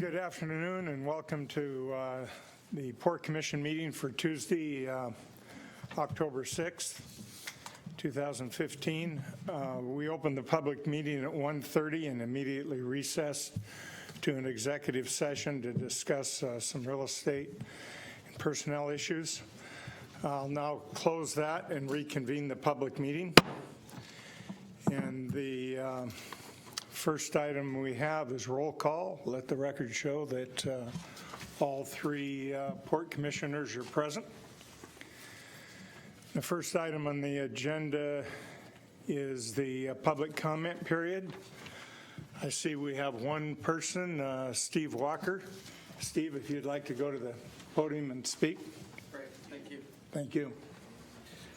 Good afternoon and welcome to the Port Commission meeting for Tuesday, October 6th, 2015. We opened the public meeting at 1:30 and immediately recessed to an executive session to discuss some real estate and personnel issues. I'll now close that and reconvene the public meeting. And the first item we have is roll call. Let the record show that all three Port Commissioners are present. The first item on the agenda is the public comment period. I see we have one person, Steve Walker. Steve, if you'd like to go to the podium and speak. Great, thank you. Thank you.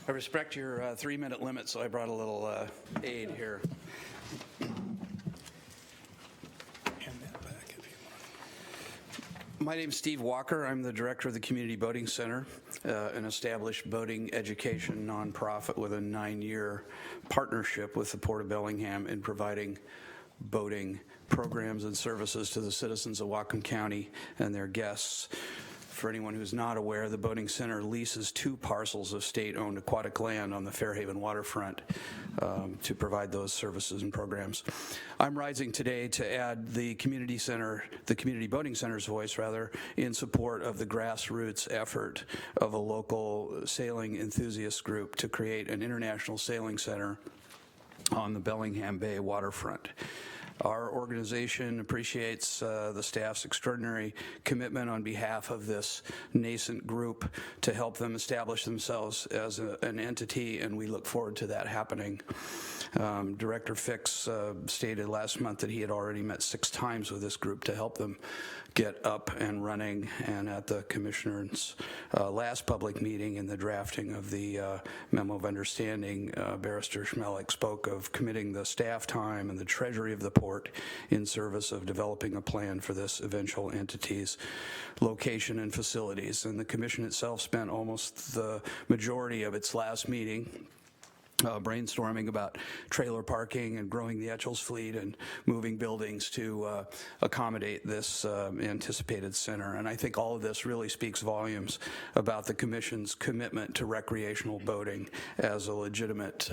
I respect your 3-minute limit, so I brought a little aid here. My name is Steve Walker. I'm the director of the Community Boating Center, an established boating education nonprofit with a 9-year partnership with the Port of Bellingham in providing boating programs and services to the citizens of Whatcom County and their guests. For anyone who's not aware, the Boating Center leases 2 parcels of state-owned aquatic land on the Fairhaven waterfront to provide those services and programs. I'm rising today to add the Community Boating Center's voice, in support of the grassroots effort of a local sailing enthusiast group to create an international sailing center on the Bellingham Bay waterfront. Our organization appreciates the staff's extraordinary commitment on behalf of this nascent group to help them establish themselves as an entity, and we look forward to that happening. Director Fix stated last month that he had already met 6 times with this group to help them get up and running, and at the Commissioner's last public meeting in the drafting of the Memo of Understanding, Barrister Schmelik spoke of committing the staff time and the treasury of the port in service of developing a plan for this eventual entity's location and facilities. And the Commission itself spent almost the majority of its last meeting brainstorming about trailer parking and growing the Etchells fleet and moving buildings to accommodate this anticipated center. And I think all of this really speaks volumes about the Commission's commitment to recreational boating as a legitimate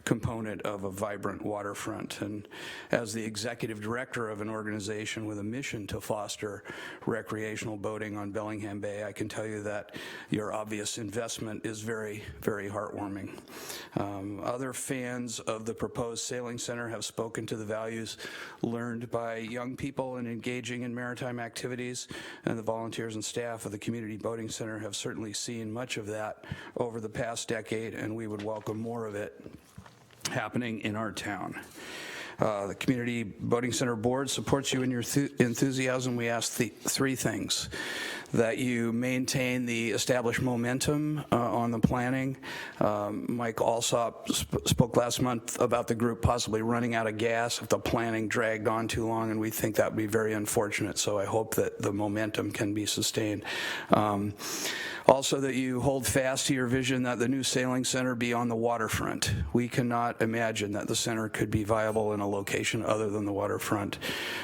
component of a vibrant waterfront. And as the executive director of an organization with a mission to foster recreational boating on Bellingham Bay, I can tell you that your obvious investment is very, very heartwarming. Other fans of the proposed sailing center have spoken to the values learned by young people in engaging in maritime activities, and the volunteers and staff of the Community Boating Center have certainly seen much of that over the past decade, and we would welcome more of it happening in our town. The Community Boating Center Board supports you in your enthusiasm. We ask 3 things: that you maintain the established momentum on the planning. Mike Alsop spoke last month about the group possibly running out of gas if the planning dragged on too long, and we think that would be very unfortunate, so I hope that the momentum can be sustained. Also, that you hold fast to your vision that the new sailing center be on the waterfront. We cannot imagine that the center could be viable in a location other than the waterfront.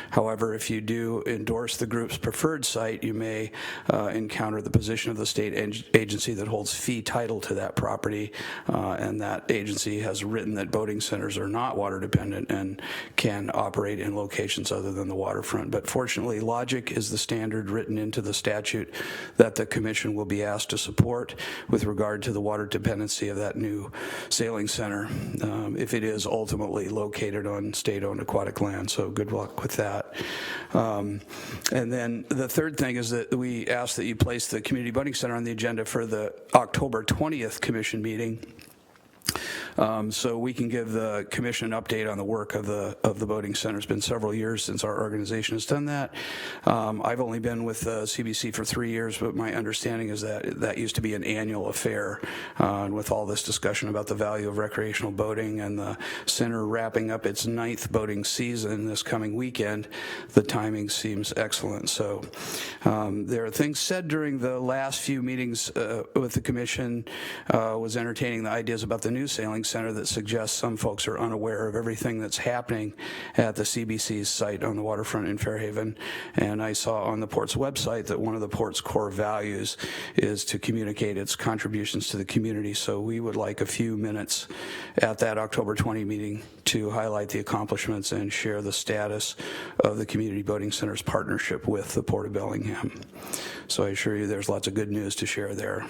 However, if you do endorse the group's preferred site, you may encounter the position of the state agency that holds fee title to that property, and that agency has written that boating centers are not water dependent and can operate in locations other than the waterfront. But fortunately, logic is the standard written into the statute that the Commission will be asked to support with regard to the water dependency of that new sailing center if it is ultimately located on state-owned aquatic land. So good luck with that. And then the third thing is that we ask that you place the Community Boating Center on the agenda for the October 20th Commission meeting, so we can give the Commission an update on the work of the Boating Center. It's been several years since our organization has done that. I've only been with CBC for 3 years, but my understanding is that that used to be an annual affair. And with all this discussion about the value of recreational boating and the center wrapping up its 9th boating season this coming weekend, the timing seems excellent. So there are things said during the last few meetings with the Commission was entertaining the ideas about the new sailing Center that suggests some folks are unaware of everything that's happening at the CBC's site on the waterfront in Fairhaven. And I saw on the Port's website that one of the Port's core values is to communicate its contributions to the community. So we would like a few minutes at that October 20 meeting to highlight the accomplishments and share the status of the Community Boating Center's partnership with the Port of Bellingham. So I assure you there's lots of good news to share there.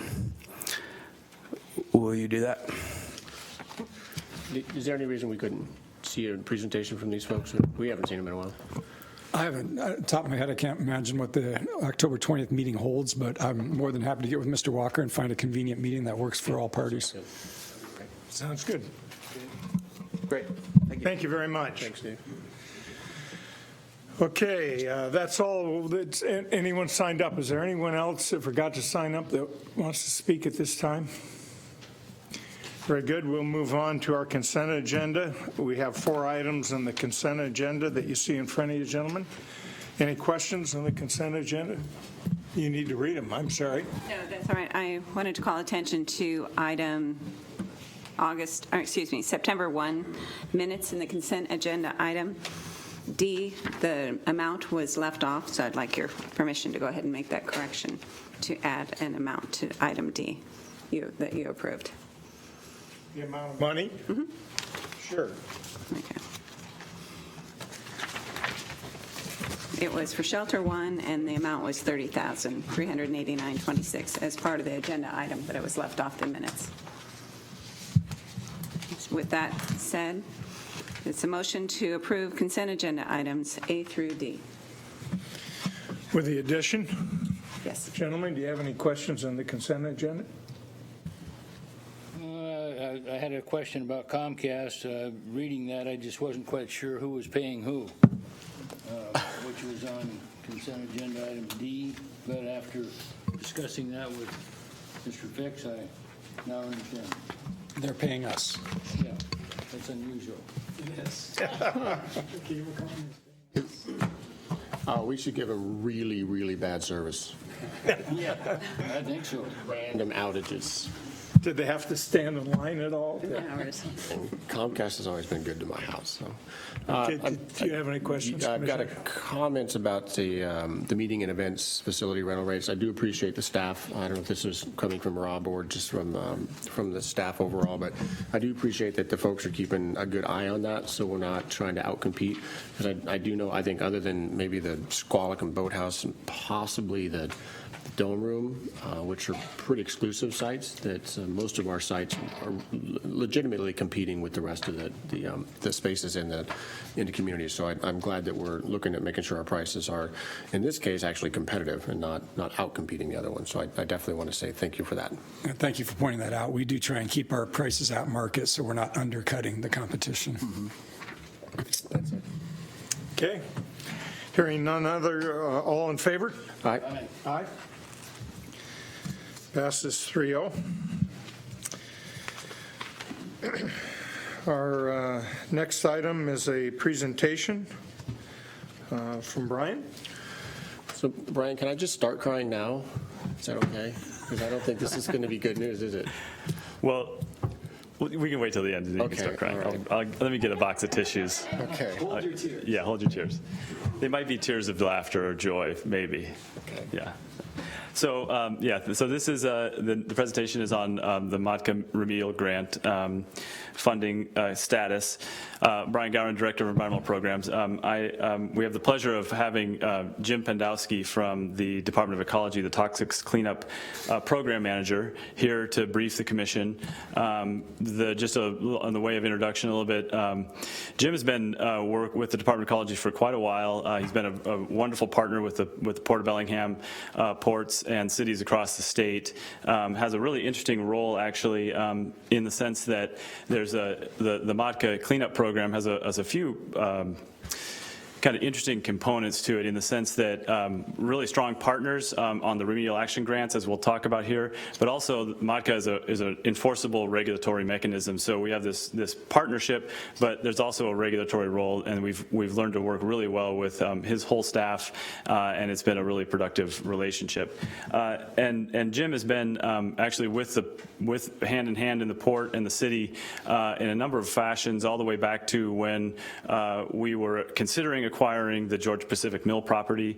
Will you do that? Is there any reason we couldn't see a presentation from these folks? We haven't seen them in a while. I haven't, at the top of my head, I can't imagine what the October 20th meeting holds, but I'm more than happy to get with Mr. Walker and find a convenient meeting that works for all parties. Sounds good. Great. Thank you. Thank you very much. Thanks, Dave. Okay, that's all. Anyone signed up? Is there anyone else that forgot to sign up that wants to speak at this time? Very good. We'll move on to our consent agenda. We have 4 items on the consent agenda that you see in front of you, gentlemen. Any questions on the consent agenda? You need to read them. I'm sorry. No, that's all right. I wanted to call attention to item September 1 minutes in the consent agenda item. D, the amount was left off, so I'd like your permission to go ahead and make that correction to add an amount to item D that you approved. The amount of money? Mm-hmm. Sure. Okay. It was for Shelter 1, and the amount was $30,389.26 as part of the agenda item, but it was left off the minutes. With that said, it's a motion to approve consent agenda items A through D. With the addition, Yes. gentlemen, do you have any questions on the consent agenda? I had a question about Comcast. Reading that, I just wasn't quite sure who was paying who, which was on consent agenda item D. But after discussing that with Mr. Fix, I now understand. They're paying us. Yeah, that's unusual. We should give them really, really bad service. Yeah, I think so. Random outages. Did they have to stand in line at all? Hours. And Comcast has always been good to my house. So, Okay, do you have any questions, I've got Commissioner? comments about the meeting and events facility rental rates. I do appreciate the staff. I don't know if this is coming from Rob or just from the staff overall, but I do appreciate that the folks are keeping a good eye on that, so we're not trying to outcompete. Because I do know, I think other than maybe the Squalicum Boathouse and possibly the Dome Room, which are pretty exclusive sites, that most of our sites are legitimately competing with the rest of the spaces in the community. So I'm glad that we're looking at making sure our prices are, in this case, actually competitive and not out competing the other ones. So I definitely want to say thank you for that. Thank you for pointing that out. We do try and keep our prices at market so we're not undercutting the competition. That's it. Okay. Hearing none other, all in favor? All right. Aye. Passes 3-0. Our next item is a presentation from Brian. So, Brian, can I just start crying now? Is that okay? Because I don't think this is going to be good news, is it? Well, we can wait till the end and then you can Okay, start crying. all Let me get a box of tissues. Okay. Hold your tears. Yeah, hold your tears. They might be tears of laughter or joy, maybe. Okay. Yeah. So, so this is, the presentation is on the Matka Remedial Grant funding status. Brian Gowron, Director of Environmental Programs. We have the pleasure of having Jim Pendowski from the Department of Ecology, the Toxics Cleanup Program Manager, here to brief the Commission. Just on the way of introduction a little bit, Jim has been work with the Department of Ecology for quite a while. He's been a wonderful partner with the Port of Bellingham, ports and cities across the state. Has a really interesting role, actually, in the sense that there's the Matka cleanup program has a few kind of interesting components to it in the sense that really strong partners on the remedial action grants, as we'll talk about here, but also MATCA is an enforceable regulatory mechanism. So we have this partnership, but there's also a regulatory role, and we've learned to work really well with his whole staff, and it's been a really productive relationship. And Jim has been actually with hand in hand in the port and the city in a number of fashions, all the way back to when we were considering acquiring the Georgia Pacific Mill property.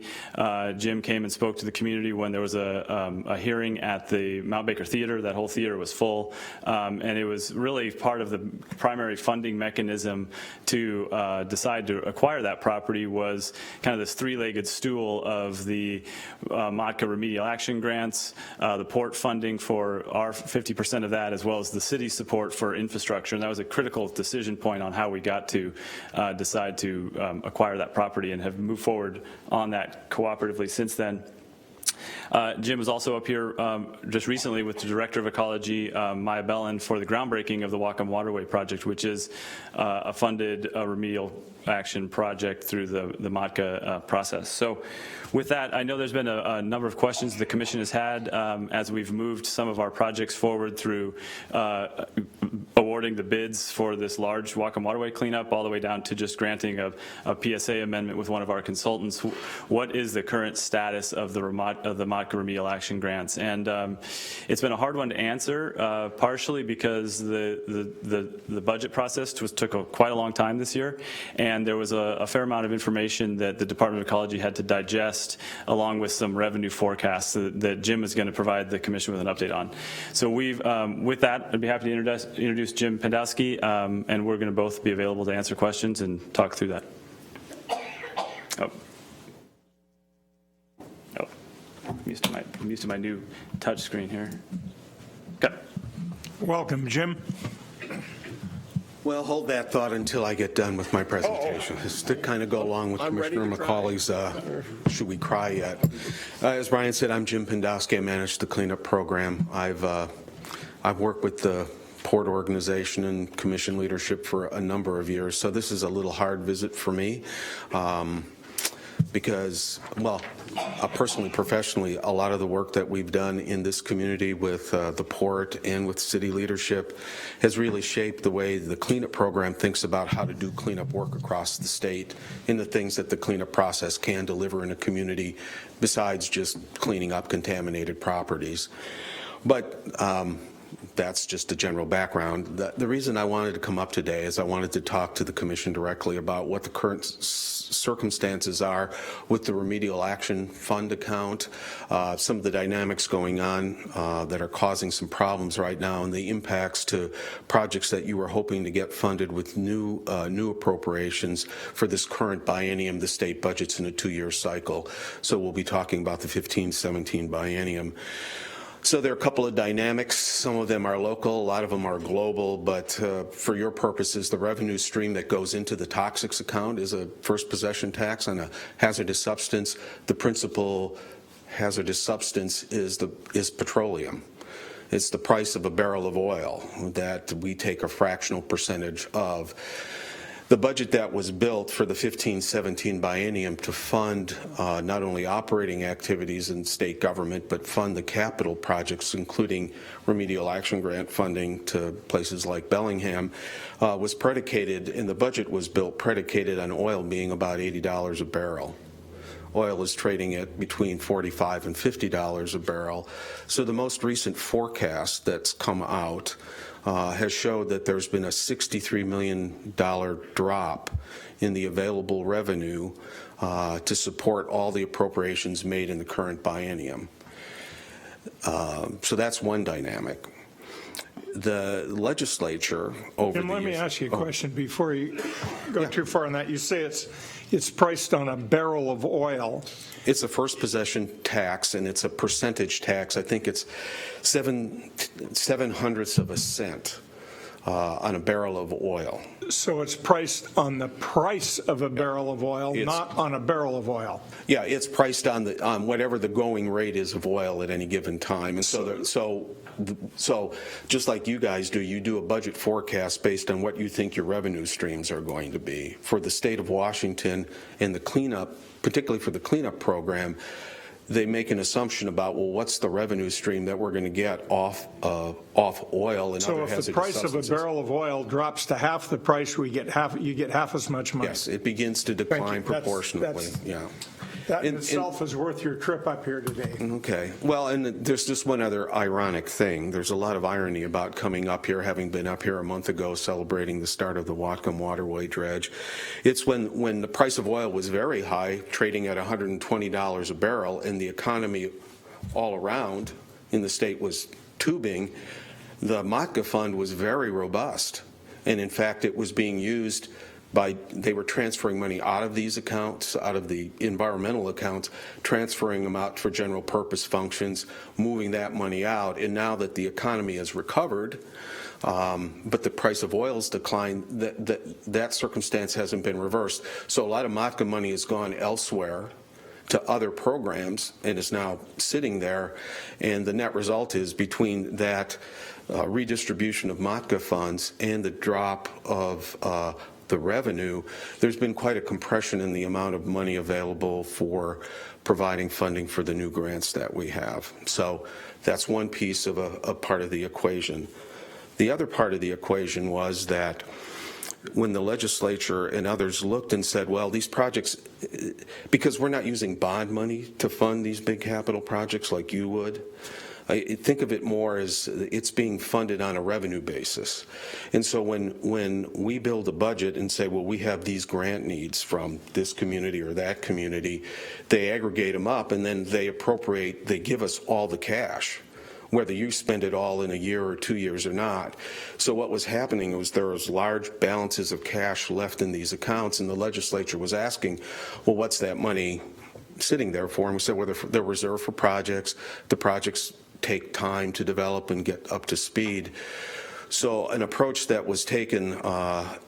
Jim came and spoke to the community when there was a hearing at the Mount Baker Theater. That whole theater was full, and it was really part of the primary funding mechanism to decide to acquire that property was kind of this three-legged stool of the MATCA remedial action grants, the port funding for our 50% of that, as well as the city support for infrastructure. And that was a critical decision point on how we got to decide to acquire that property, and have moved forward on that cooperatively since then. Jim was also up here just recently with the Director of Ecology, Maya Bellin, for the groundbreaking of the Whatcom Waterway Project, which is a funded remedial action project through the MATCA process. So with that, I know there's been a number of questions the Commission has had as we've moved some of our projects forward through awarding the bids for this large Whatcom Waterway cleanup, all the way down to just granting a PSA amendment with one of our consultants. What is the current status of the MATCA remedial action grants? And it's been a hard one to answer, partially because the budget process took quite a long time this year, and there was a fair amount of information that the Department of Ecology had to digest, along with some revenue forecasts that Jim is going to provide the Commission with an update on. So with that, I'd be happy to introduce Jim Pendowski, and we're going to both be available to answer questions and talk through that. I'm used to my new touch screen here. Okay. Welcome, Jim. Well, hold that thought until I get done with my presentation. It's to kind of go along with Commissioner McCauley's should we cry yet. As Brian said, I'm Jim Pendowski. I manage the cleanup program. I've worked with the Port organization and Commission leadership for a number of years, so this is a little hard visit for me. Because, well, personally, professionally, a lot of the work that we've done in this community with the port and with city leadership has really shaped the way the cleanup program thinks about how to do cleanup work across the state and the things that the cleanup process can deliver in a community besides just cleaning up contaminated properties. But that's just a general background. The reason I wanted to come up today is I wanted to talk to the Commission directly about what the current circumstances are with the Remedial Action Fund account, some of the dynamics going on that are causing some problems right now, and the impacts to projects that you were hoping to get funded with new appropriations for this current biennium. The state budget's in a 2-year cycle, so we'll be talking about the 15-17 biennium. So there are a couple of dynamics. Some of them are local, a lot of them are global, but for your purposes, the revenue stream that goes into the toxics account is a first possession tax on a hazardous substance. The principal hazardous substance is petroleum. It's the price of a barrel of oil that we take a fractional percentage of. The budget that was built for the 15-17 biennium to fund not only operating activities in state government, but fund the capital projects, including remedial action grant funding to places like Bellingham, was predicated, and the budget was built predicated on oil being about $80 a barrel. Oil is trading at between $45 and $50 a barrel. So the most recent forecast that's come out has showed that there's been a $63 million drop in the available revenue to support all the appropriations made in the current biennium. So that's one dynamic. The legislature over Jim, the let me years, ask you a question before you go too far on that. You say it's priced on a barrel of oil. It's a first possession tax, and it's a percentage tax. I think it's 7/100 of a cent on a barrel of oil. So it's priced on the price of a barrel of oil, It's- not on a barrel of oil. Yeah, it's priced on whatever the going rate is of oil at any given time. And so just like you guys do, you do a budget forecast based on what you think your revenue streams are going to be. For the state of Washington and the cleanup, particularly for the cleanup program, they make an assumption about, well, what's the revenue stream that we're going to get off oil and So other if hazardous the price of a substances. barrel of oil drops to half the price, you get half as much money. Yes, it begins to Thank you. decline proportionately, yeah. That in And- itself is worth your trip up here today. Okay. Well, and there's just one other ironic thing. There's a lot of irony about coming up here, having been up here a month ago celebrating the start of the Whatcom Waterway dredge. It's when the price of oil was very high, trading at $120 a barrel, and the economy all around in the state was tubing, the MOTCA fund was very robust. And in fact, it was being used they were transferring money out of these accounts, out of the environmental accounts, transferring them out for general purpose functions, moving that money out. And now that the economy has recovered, but the price of oil's declined, that circumstance hasn't been reversed. So a lot of MOTCA money has gone elsewhere to other programs and is now sitting there. And the net result is between that redistribution of MOTCA funds and the drop of the revenue, there's been quite a compression in the amount of money available for providing funding for the new grants that we have. So that's one piece of a part of the equation. The other part of the equation was that when the legislature and others looked and said, well, these projects, because we're not using bond money to fund these big capital projects like you would, I think of it more as it's being funded on a revenue basis. And so when we build a budget and say, well, we have these grant needs from this community or that community, they aggregate them up and then they give us all the cash, whether you spend it all in a year or 2 years or not. So what was happening was there was large balances of cash left in these accounts, and the legislature was asking, well, what's that money sitting there for? And we said, well, they're reserved for projects. The projects take time to develop and get up to speed. So an approach that was taken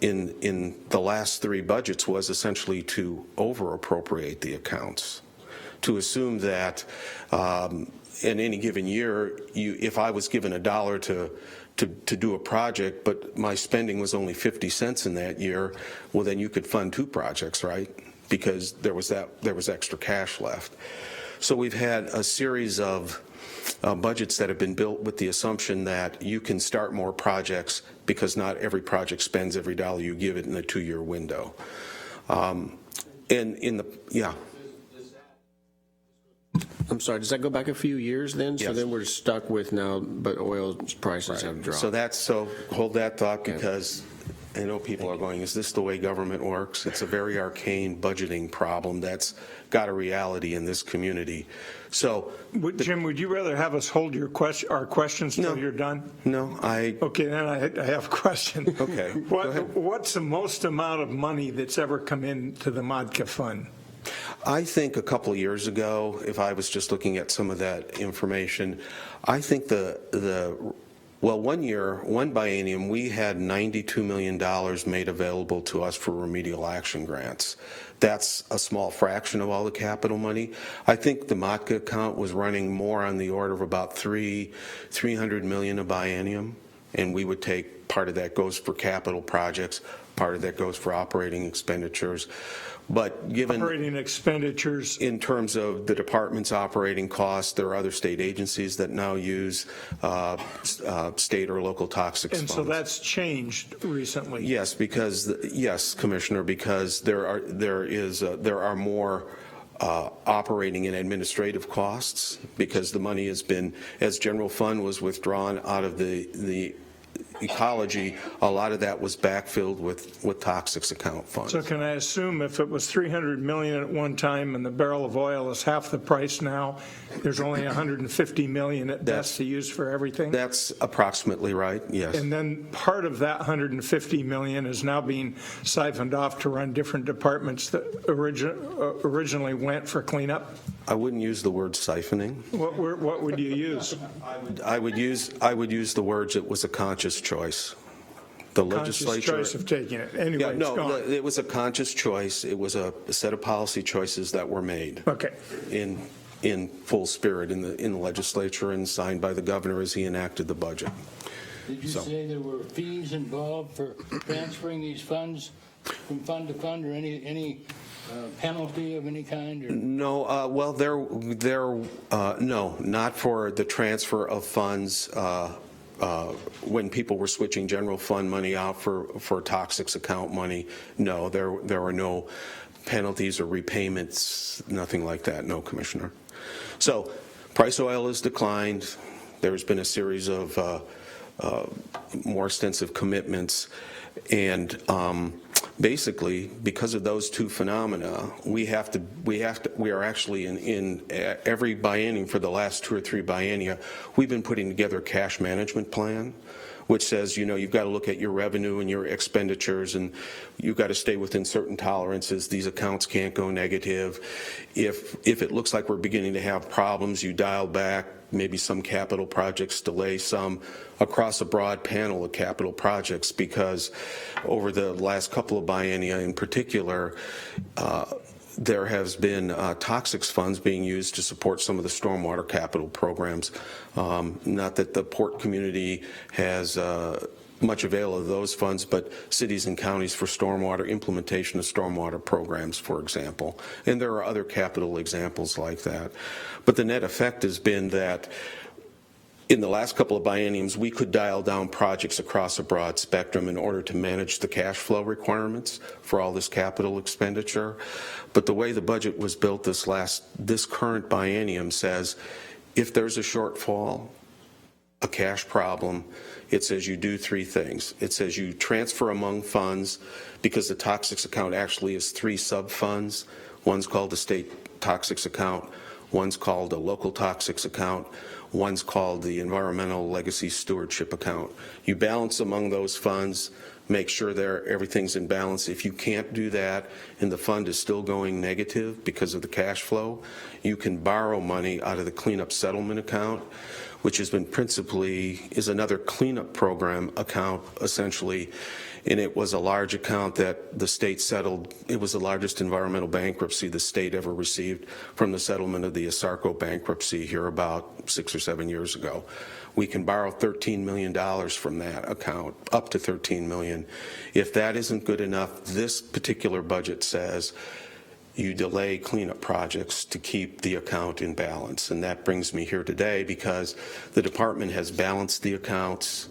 in the last 3 budgets was essentially to over-appropriate the accounts, to assume that in any given year, if I was given $1 to do a project, but my spending was only 50 cents in that year, well, then you could fund 2 projects, right? Because there was extra cash left. So we've had a series of budgets that have been built with the assumption that you can start more projects because not every project spends every dollar you give it in a 2-year window. Yeah. I'm sorry, does that go back a few years then? So Yes. then we're stuck with now, but oil prices have dropped. So hold that thought, because I know people are going, is this the way government works? It's a very arcane budgeting problem that's got a reality in this community. So, Jim, would you rather have us hold our questions till No. you're done? no, Okay, then I have a question. Okay, go ahead. What's the most amount of money that's ever come into the MOTCA fund? I think a couple of years ago, if I was just looking at some of that information, I think one biennium, we had $92 million made available to us for remedial action grants. That's a small fraction of all the capital money. I think the MOTCA account was running more on the order of about $300 million a biennium, and we would take part of that goes for capital projects, part of that goes for operating expenditures. But given Operating expenditures. in terms of the department's operating costs, there are other state agencies that now use state or local toxics And funds. so that's changed recently. Yes, Commissioner, because there are more operating and administrative costs, because the money has been, as general fund was withdrawn out of the ecology, a lot of that was backfilled with toxics account funds. So can I assume if it was $300 million at one time and the barrel of oil is half the price now, there's only $150 million at best to use for everything? That's approximately right, yes. And then part of that $150 million is now being siphoned off to run different departments that originally went for cleanup? I wouldn't use the word siphoning. What would you use? I would use the words, it was a conscious choice. The Conscious legislature. choice of taking it. Anyway, Yeah, it's no, gone. it was a conscious choice. It was a set of policy choices that were made Okay. in full spirit in the legislature and signed by the governor as he enacted the budget. Did you So- say there were fees involved for transferring these funds from fund to fund, or any penalty of any kind? Or? No, well, no, not for the transfer of funds when people were switching general fund money out for toxics account money. No, there were no penalties or repayments, nothing like that, no, Commissioner. So price oil has declined. There's been a series of more extensive commitments, and basically, because of those two phenomena, we are actually in every biennium for the last 2 or 3 biennia, we've been putting together a cash management plan, which says, you've got to look at your revenue and your expenditures, and you've got to stay within certain tolerances. These accounts can't go negative. If it looks like we're beginning to have problems, you dial back. Maybe some capital projects delay some across a broad panel of capital projects, because over the last couple of biennia in particular, there has been toxics funds being used to support some of the stormwater capital programs. Not that the port community has much avail of those funds, but cities and counties for stormwater, implementation of stormwater programs, for example. And there are other capital examples like that. But the net effect has been that in the last couple of bienniums, we could dial down projects across a broad spectrum in order to manage the cash flow requirements for all this capital expenditure. But the way the budget was built this current biennium says, if there's a shortfall, a cash problem, it says you do 3 things. It says you transfer among funds, because the toxics account actually is 3 sub-funds. One's called the state toxics account, one's called a local toxics account, one's called the environmental legacy stewardship account. You balance among those funds, make sure everything's in balance. If you can't do that and the fund is still going negative because of the cash flow, you can borrow money out of the cleanup settlement account, which has been is another cleanup program account, essentially. And it was a large account that the state settled. It was the largest environmental bankruptcy the state ever received from the settlement of the Asarco bankruptcy here about 6 or 7 years ago. We can borrow $13 million from that account, up to $13 million. If that isn't good enough, this particular budget says you delay cleanup projects to keep the account in balance. And that brings me here today because the department has balanced the accounts.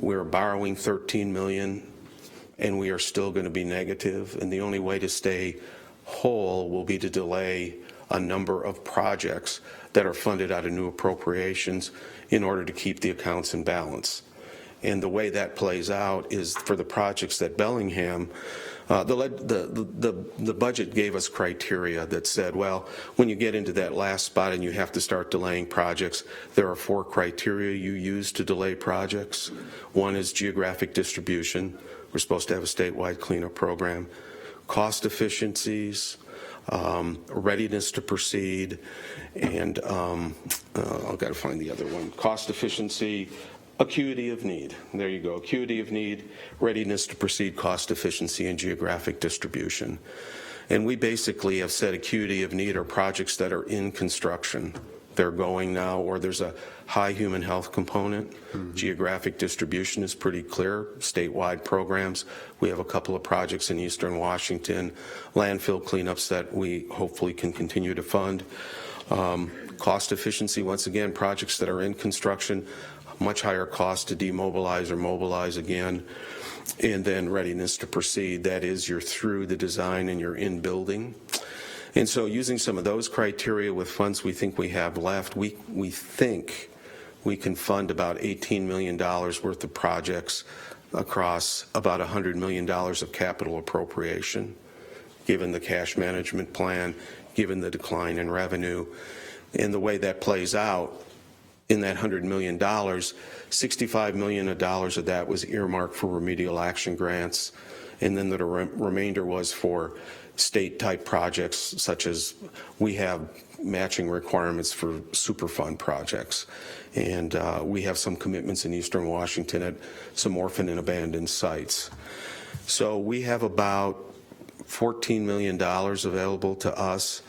We're borrowing $13 million, and we are still going to be negative. And the only way to stay whole will be to delay a number of projects that are funded out of new appropriations in order to keep the accounts in balance. And the way that plays out is for the projects that Bellingham, the budget gave us criteria that said, well, when you get into that last spot and you have to start delaying projects, there are 4 criteria you use to delay projects. One is geographic distribution. We're supposed to have a statewide cleanup program. Cost efficiencies, readiness to proceed, and I've got to find the other one. Cost efficiency, acuity of need. There you go. Acuity of need, readiness to proceed, cost efficiency, and geographic distribution. And we basically have said acuity of need are projects that are in construction. They're going now, or there's a high human health component. Mm-hmm. Geographic distribution is pretty clear. Statewide programs. We have a couple of projects in Eastern Washington, landfill cleanups that we hopefully can continue to fund. Cost efficiency, once again, projects that are in construction, much higher cost to demobilize or mobilize again. And then readiness to proceed, that is, you're through the design and you're in building. And so using some of those criteria with funds we think we have left, we think we can fund about $18 million worth of projects across about $100 million of capital appropriation, given the cash management plan, given the decline in revenue. And the way that plays out, in that $100 million, $65 million of that was earmarked for remedial action grants, and then the remainder was for state-type projects, such as we have matching requirements for Superfund projects. And we have some commitments in Eastern Washington at some orphan and abandoned sites. So we have about $14 million available to us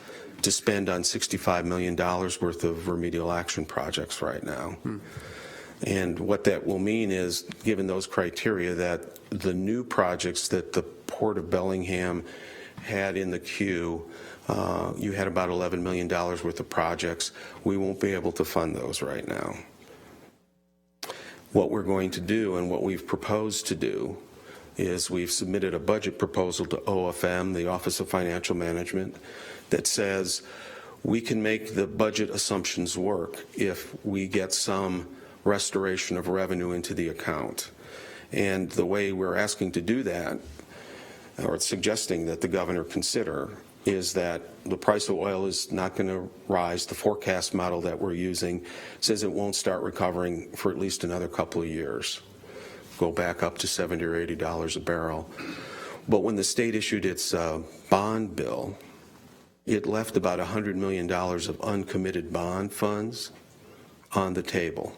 to spend on $65 million worth of remedial action projects right now. And what that will mean is, given those criteria, that the new projects that the Port of Bellingham had in the queue, you had about $11 million worth of projects. We won't be able to fund those right now. What we're going to do, and what we've proposed to do, is we've submitted a budget proposal to OFM, the Office of Financial Management, that says we can make the budget assumptions work if we get some restoration of revenue into the account. And the way we're asking to do that, or suggesting that the governor consider, is that the price of oil is not going to rise. The forecast model that we're using says it won't start recovering for at least another couple of years, go back up to $70 or $80 a barrel. But when the state issued its bond bill, it left about $100 million of uncommitted bond funds on the table.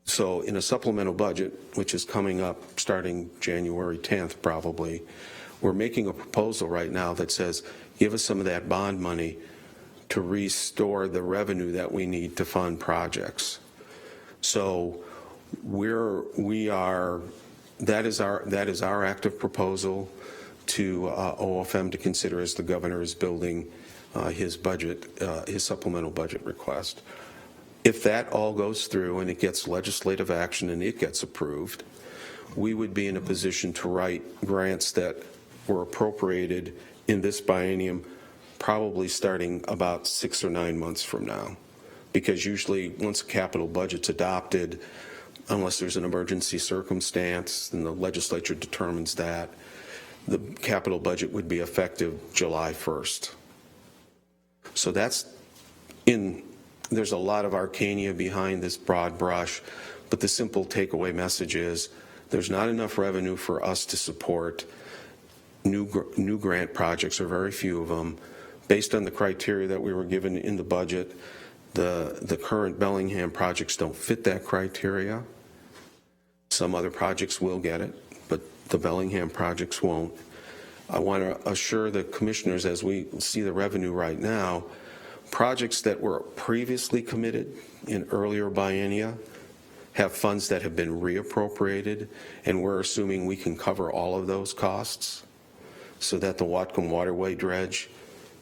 So in a supplemental budget, which is coming up starting January 10th probably, we're making a proposal right now that says, give us some of that bond money to restore the revenue that we need to fund projects. So that is our active proposal to OFM to consider as the governor is building his budget, his supplemental budget request. If that all goes through and it gets legislative action and it gets approved, we would be in a position to write grants that were appropriated in this biennium, probably starting about 6 or 9 months from now. Because usually once a capital budget's adopted, unless there's an emergency circumstance and the legislature determines that, the capital budget would be effective July 1st. So there's a lot of arcana behind this broad brush, but the simple takeaway message is there's not enough revenue for us to support new grant projects, or very few of them. Based on the criteria that we were given in the budget, the current Bellingham projects don't fit that criteria. Some other projects will get it, but the Bellingham projects won't. I want to assure the commissioners, as we see the revenue right now, projects that were previously committed in earlier biennia have funds that have been reappropriated, and we're assuming we can cover all of those costs so that the Whatcom Waterway dredge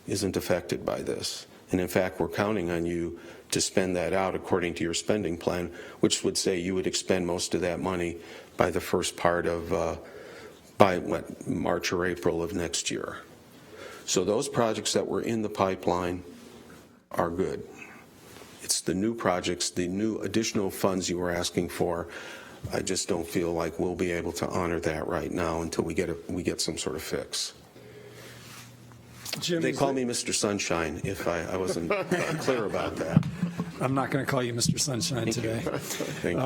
isn't affected by this. And in fact, we're counting on you to spend that out according to your spending plan, which would say you would expend most of that money by the first part of, March or April of next year. So those projects that were in the pipeline are good. It's the new projects, the new additional funds you were asking for. I just don't feel like we'll be able to honor that right now until we get some sort of fix. Jim, They call me Mr. Sunshine if I wasn't clear about that. I'm not going to call you Mr. Sunshine today. Thank you.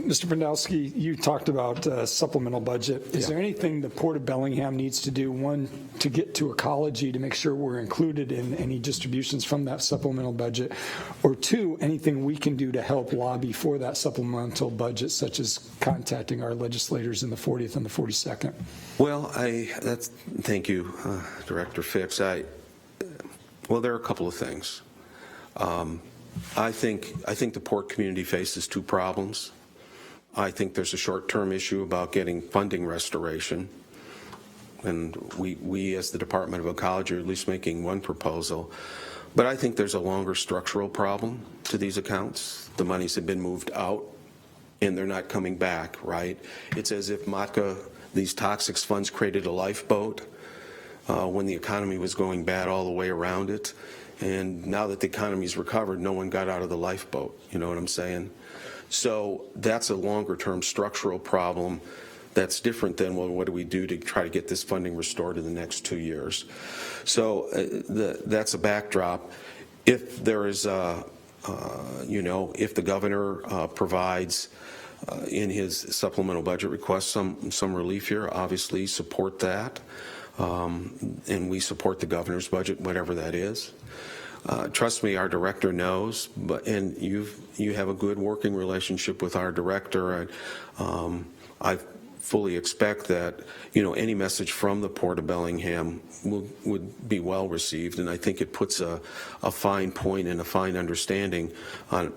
Mr. Brandowski, you talked about supplemental budget. Is there anything the Port of Bellingham needs to do, one, to get to ecology to make sure we're included in any distributions from that supplemental budget, or two, anything we can do to help lobby for that supplemental budget, such as contacting our legislators in the 40th and the 42nd? Well, thank you, Director Fix. Well, there are a couple of things. I think the port community faces two problems. I think there's a short-term issue about getting funding restoration, and we as the Department of Ecology are at least making one proposal. But I think there's a longer structural problem to these accounts. The monies have been moved out, and they're not coming back, right? It's as if MATCA, these toxics funds, created a lifeboat when the economy was going bad all the way around it. And now that the economy's recovered, no one got out of the lifeboat. You know what I'm saying? So that's a longer-term structural problem that's different than, well, what do we do to try to get this funding restored in the next 2 years? So that's a backdrop. If there is, if the governor provides in his supplemental budget request some relief here, obviously support that. and we support the governor's budget, whatever that is. Trust me, our director knows, and you have a good working relationship with our director. I fully expect that, any message from the Port of Bellingham would be well received, and I think it puts a fine point and a fine understanding on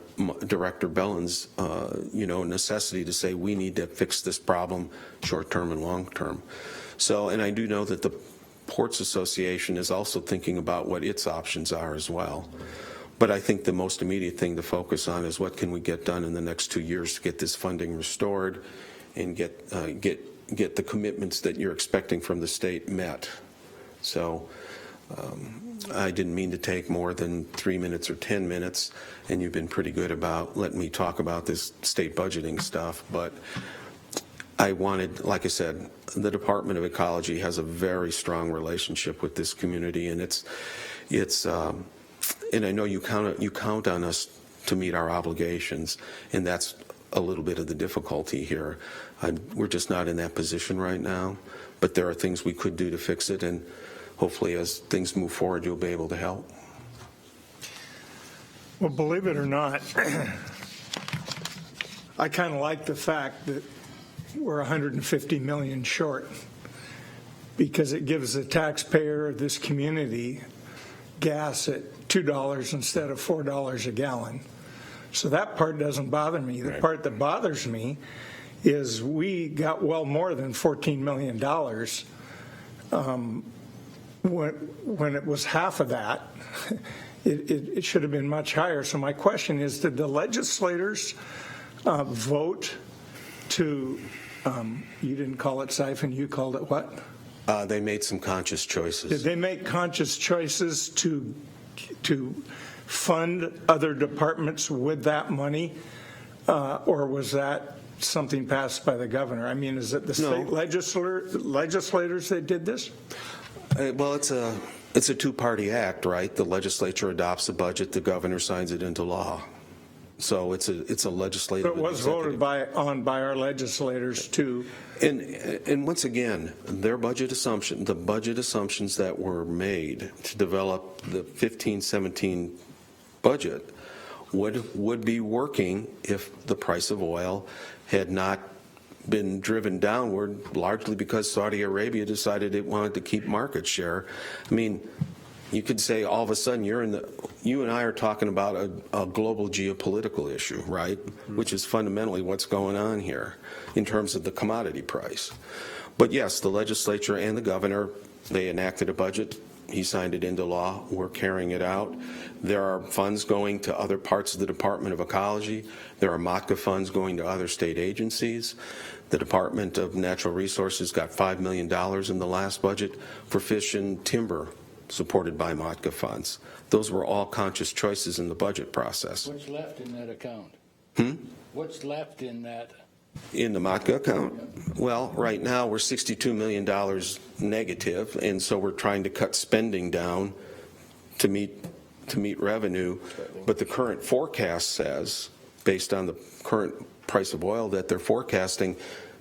Director Bellin's, necessity to say we need to fix this problem short-term and long-term. So, and I do know that the Ports Association is also thinking about what its options are as well. But I think the most immediate thing to focus on is what can we get done in the next 2 years to get this funding restored and get the commitments that you're expecting from the state met. So I didn't mean to take more than 3 minutes or 10 minutes, and you've been pretty good about letting me talk about this state budgeting stuff. But I wanted, like I said, the Department of Ecology has a very strong relationship with this community, and and I know you count on us to meet our obligations, and that's a little bit of the difficulty here. We're just not in that position right now, but there are things we could do to fix it, and hopefully as things move forward, you'll be able to help. Well, believe it or not, I kind of like the fact that we're 150 million short, because it gives the taxpayer of this community gas at $2 instead of $4 a gallon. So that part doesn't bother me. The part that bothers me is we got well more than $14 million when it was half of that. It should have been much higher. So my question is, did the legislators vote to, you didn't call it siphon, you called it what? They made some conscious choices. Did they make conscious choices to fund other departments with that money, or was that something passed by the governor? I mean, is it the state legislators that did this? Well, it's a two-party act, right? The legislature adopts a budget, the governor signs it into law. So it's a legislative. But it was voted on by our legislators too. And once again, their budget assumption, the budget assumptions that were made to develop the 15-17 budget would be working if the price of oil had not been driven downward, largely because Saudi Arabia decided it wanted to keep market share. I mean, you could say all of a sudden you and I are talking about a global geopolitical issue, right? Mm-hmm. Which is fundamentally what's going on here in terms of the commodity price. But yes, the legislature and the governor, they enacted a budget. He signed it into law. We're carrying it out. There are funds going to other parts of the Department of Ecology. There are MOTCA funds going to other state agencies. The Department of Natural Resources got $5 million in the last budget for fish and timber, supported by MOTCA funds. Those were all conscious choices in the budget process. What's left in that account? What's left in that? In the MOTCA account? Well, right now we're $62 million negative, and so we're trying to cut spending down to meet revenue. But the current forecast says, based on the current price of oil that they're forecasting,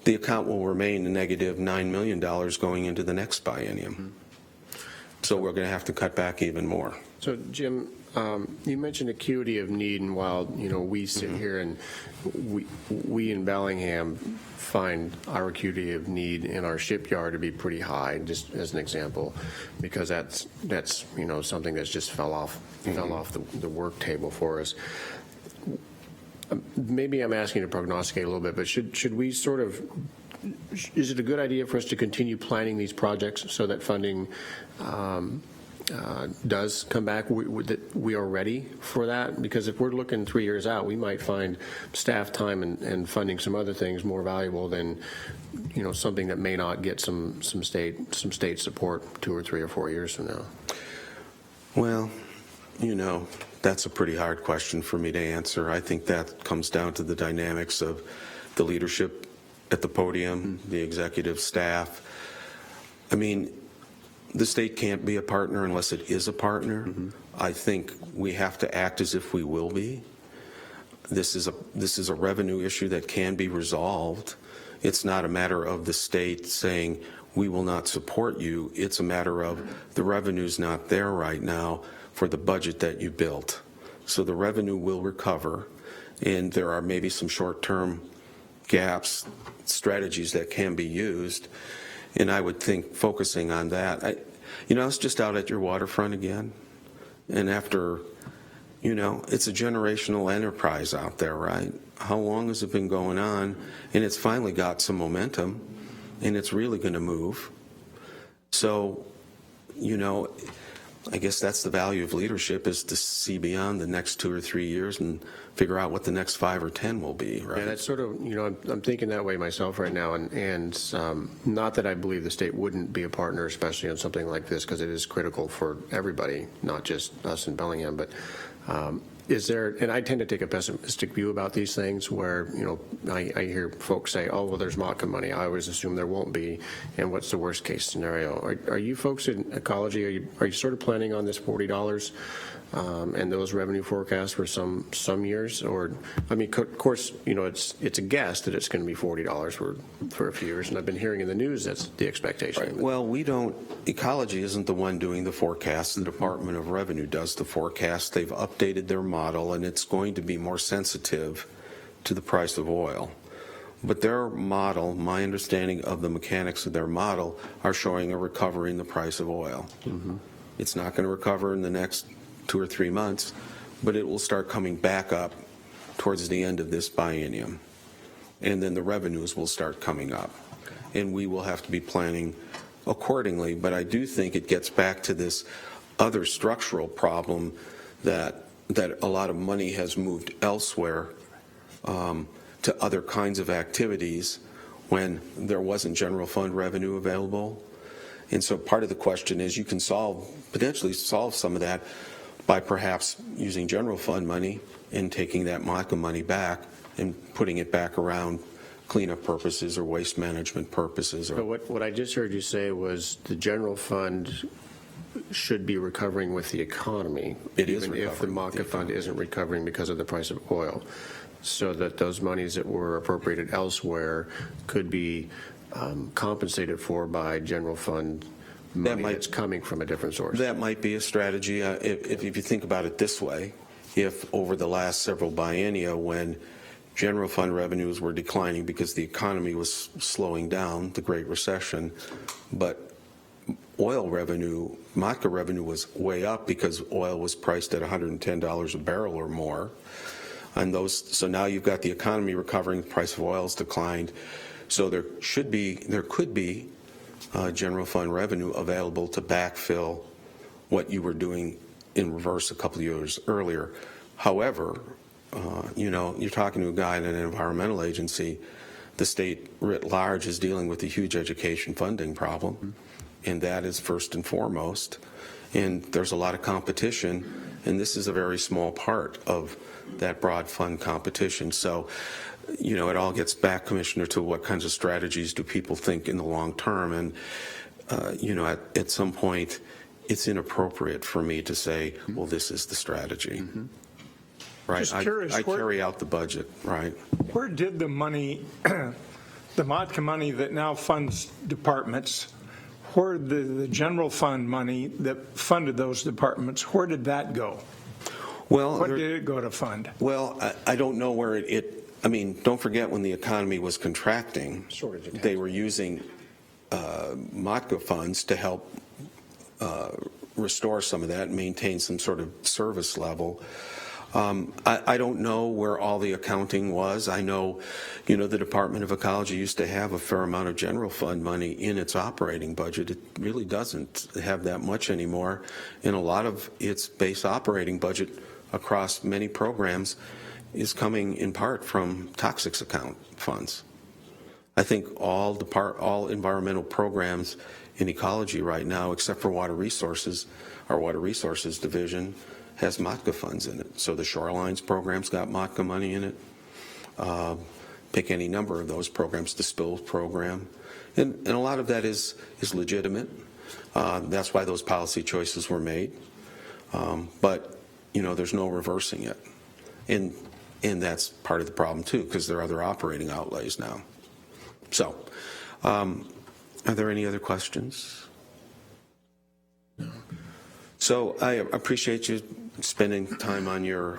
the account will remain a negative $9 million going into the next biennium. So we're going to have to cut back even more. So, Jim, you mentioned acuity of need, and while we sit here and we in Bellingham find our acuity of need in our shipyard to be pretty high, just as an example, because that's something that's just fell off the work table for us. Maybe I'm asking to prognosticate a little bit, but should we sort of? Is it a good idea for us to continue planning these projects so that funding does come back, that we are ready for that? Because if we're looking 3 years out, we might find staff time and funding some other things more valuable than something that may not get some state support 2 or 3 or 4 years from now. Well, that's a pretty hard question for me to answer. I think that comes down to the dynamics of the leadership at the podium, the executive staff. I mean, the state can't be a partner unless it is a partner. Mm-hmm. I think we have to act as if we will be. This is a revenue issue that can be resolved. It's not a matter of the state saying we will not support you. It's a matter of the revenue's not there right now for the budget that you built. So the revenue will recover, and there are maybe some short-term gaps, strategies that can be used, and I would think focusing on that. I was just out at your waterfront again, and after, it's a generational enterprise out there, right? How long has it been going on? And it's finally got some momentum, and it's really going to move. So, I guess that's the value of leadership, is to see beyond the next 2 or 3 years and figure out what the next 5 or 10 will be, right? Yeah, that's sort of, I'm thinking that way myself right now, and not that I believe the state wouldn't be a partner, especially on something like this, because it is critical for everybody, not just us in Bellingham, but is there, and I tend to take a pessimistic view about these things where, I hear folks say, oh, well, there's MACA money. I always assume there won't be, and what's the worst case scenario? Are you folks in ecology, are you sort of planning on this $40 and those revenue forecasts for some years? Or, I mean, of course, it's a guess that it's going to be $40 for a few years, and I've been hearing in the news that's the expectation. Right. Well, ecology isn't the one doing the forecast. The Department of Revenue does the forecast. They've updated their model, and it's going to be more sensitive to the price of oil. But their model, my understanding of the mechanics of their model, are showing a recovery in the price of oil. Mm-hmm. It's not going to recover in the next 2 or 3 months, but it will start coming back up towards the end of this biennium. And then the revenues will start coming up. And we will have to be planning accordingly. But I do think it gets back to this other structural problem that a lot of money has moved elsewhere to other kinds of activities when there wasn't general fund revenue available. And so part of the question is, you can potentially solve some of that by perhaps using general fund money and taking that MACA money back and putting it back around cleanup purposes or waste management purposes. So what I just heard you say was the general fund should be recovering with the economy. It is even if the MACA fund isn't recovering because of the price of oil, so that those monies that were appropriated elsewhere could be compensated for by general fund money that's coming from a different source. That might be a strategy. If you think about it this way, if over the last several biennia, when general fund revenues were declining because the economy was slowing down, the Great Recession, but oil revenue, MACA revenue was way up because oil was priced at $110 a barrel or more. And so now you've got the economy recovering, the price of oil has declined. So there could be general fund revenue available to backfill what you were doing in reverse a couple of years earlier. However, you're talking to a guy in an environmental agency. The state writ large is dealing with a huge education funding problem, and that is first and foremost. And there's a lot of competition, and this is a very small part of that broad fund competition. So, it all gets back, Commissioner, to what kinds of strategies do people think in the long term. And, at some point, it's inappropriate for me to say, well, this is the strategy. Mm-hmm. Right? Just curious, I carry out the budget, right? Where did the money, the MACA money that now funds departments, where the general fund money that funded those departments, where did that go? Well, what did it go to fund? Well, I don't know where don't forget when the economy was contracting, they were using MACA funds to help restore some of that and maintain some sort of service level. I don't know where all the accounting was. I know, the Department of Ecology used to have a fair amount of general fund money in its operating budget. It really doesn't have that much anymore. And a lot of its base operating budget across many programs is coming in part from toxics account funds. I think all environmental programs in ecology right now, except for water resources, our water resources division has MACA funds in it. So the Shorelines program's got MACA money in it. Pick any number of those programs, the spills program. And a lot of that is legitimate. That's why those policy choices were made. But, there's no reversing it. And that's part of the problem, too, because there are other operating outlays now. So, Are there any other questions? So I appreciate you spending time on your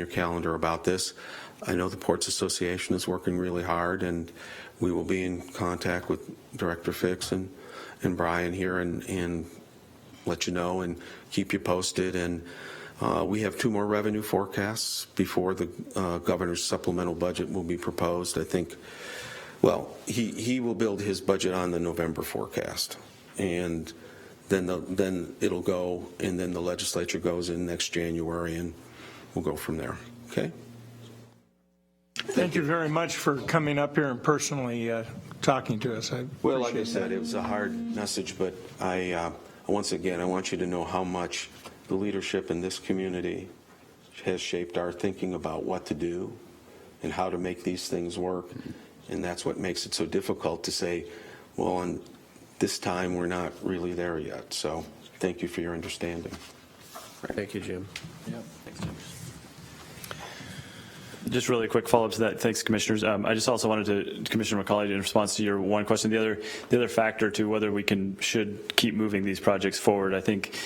calendar about this. I know the Ports Association is working really hard, and we will be in contact with Director Fix and Brian here and let you know and keep you posted. And we have 2 more revenue forecasts before the governor's supplemental budget will be proposed. I think, well, he will build his budget on the November forecast, and then it'll go, and then the legislature goes in next January, and we'll go from there. Okay? Thank you very much for coming up here and personally talking to us. Well, like I said, it was a hard message, but once again, I want you to know how much the leadership in this community has shaped our thinking about what to do and how to make these things work. And that's what makes it so difficult to say, well, on this time, we're not really there yet. So thank you for your understanding. Thank you, Jim. Yep. Just really a quick follow-up to that. Thanks, Commissioners. I just also wanted to, Commissioner McCauley, in response to your one question, the other factor to whether we should keep moving these projects forward, I think,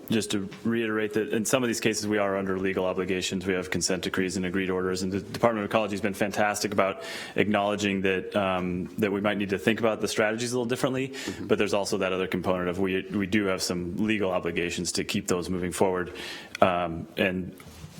just to reiterate that in some of these cases we are under legal obligations. We have consent decrees and agreed orders, and the Department of Ecology has been fantastic about acknowledging that that we might need to think about the strategies a little differently, but there's also that other component of we do have some legal obligations to keep those moving forward. And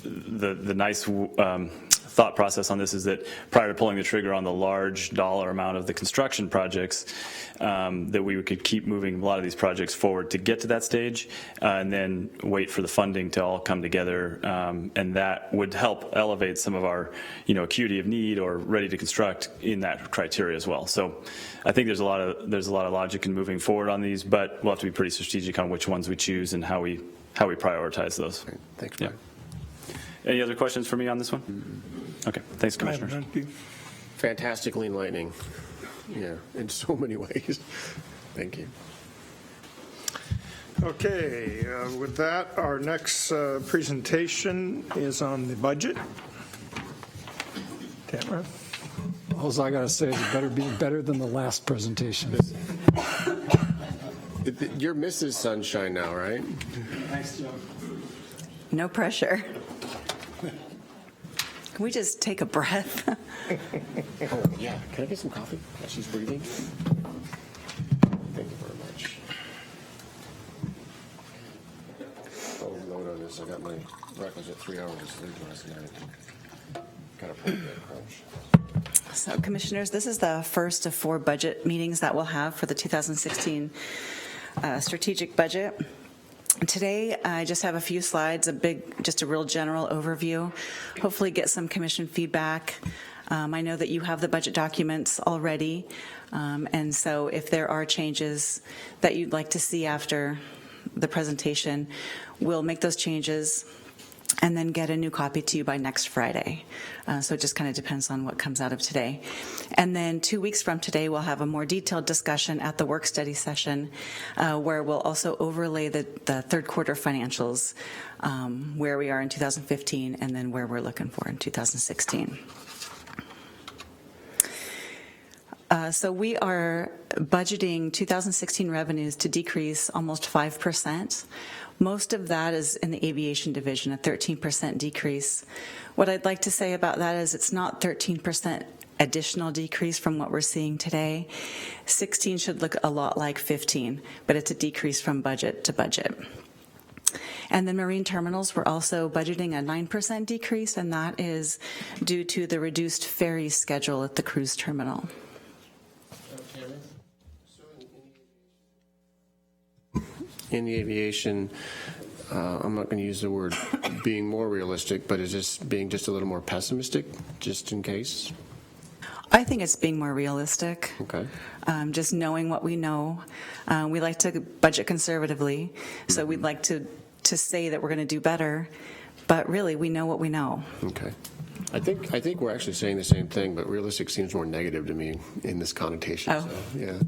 the nice thought process on this is that prior to pulling the trigger on the large dollar amount of the construction projects, that we could keep moving a lot of these projects forward to get to that stage, and then wait for the funding to all come together, and that would help elevate some of our, acuity of need or ready to construct in that criteria as well. So I think there's a lot of logic in moving forward on these, but we'll have to be pretty strategic on which ones we choose and how we prioritize those. Thanks, Brian. Any other questions for me on this one? Okay, thanks, Commissioners. Fantastically enlightening. Yeah, in so many ways. Thank you. Okay, with that, our next presentation is on the budget. Tamara? All I got to say is it better be better than the last presentation. You're Mrs. Sunshine now, right? No pressure. Can we just take a breath? Oh, yeah. Can I get some coffee while she's breathing? Thank you very much. Oh, note on this. I got my requisite 3 hours of sleep last night. Got a pretty bad crunch. So, Commissioners, this is the first of 4 budget meetings that we'll have for the 2016 strategic budget. Today, I just have a few slides, just a real general overview, hopefully get some commission feedback. I know that you have the budget documents already, and so if there are changes that you'd like to see after the presentation, we'll make those changes and then get a new copy to you by next Friday. So it just kind of depends on what comes out of today. And then 2 weeks from today, we'll have a more detailed discussion at the work study session where we'll also overlay the third quarter financials, where we are in 2015 and then where we're looking for in 2016. So we are budgeting 2016 revenues to decrease almost 5%. Most of that is in the aviation division, a 13% decrease. What I'd like to say about that is it's not 13% additional decrease from what we're seeing today. 16 should look a lot like 15, but it's a decrease from budget to budget. And then marine terminals, we're also budgeting a 9% decrease, and that is due to the reduced ferry schedule at the cruise terminal. In the aviation, I'm not going to use the word being more realistic, but is this being just a little more pessimistic, just in case? I think it's being more realistic. Okay. Just knowing what we know. We like to budget conservatively, so we'd like to say that we're going to do better, but really we know what we know. Okay. I think we're actually saying the same thing, but realistic seems more negative to me in this connotation. Oh. So, yeah.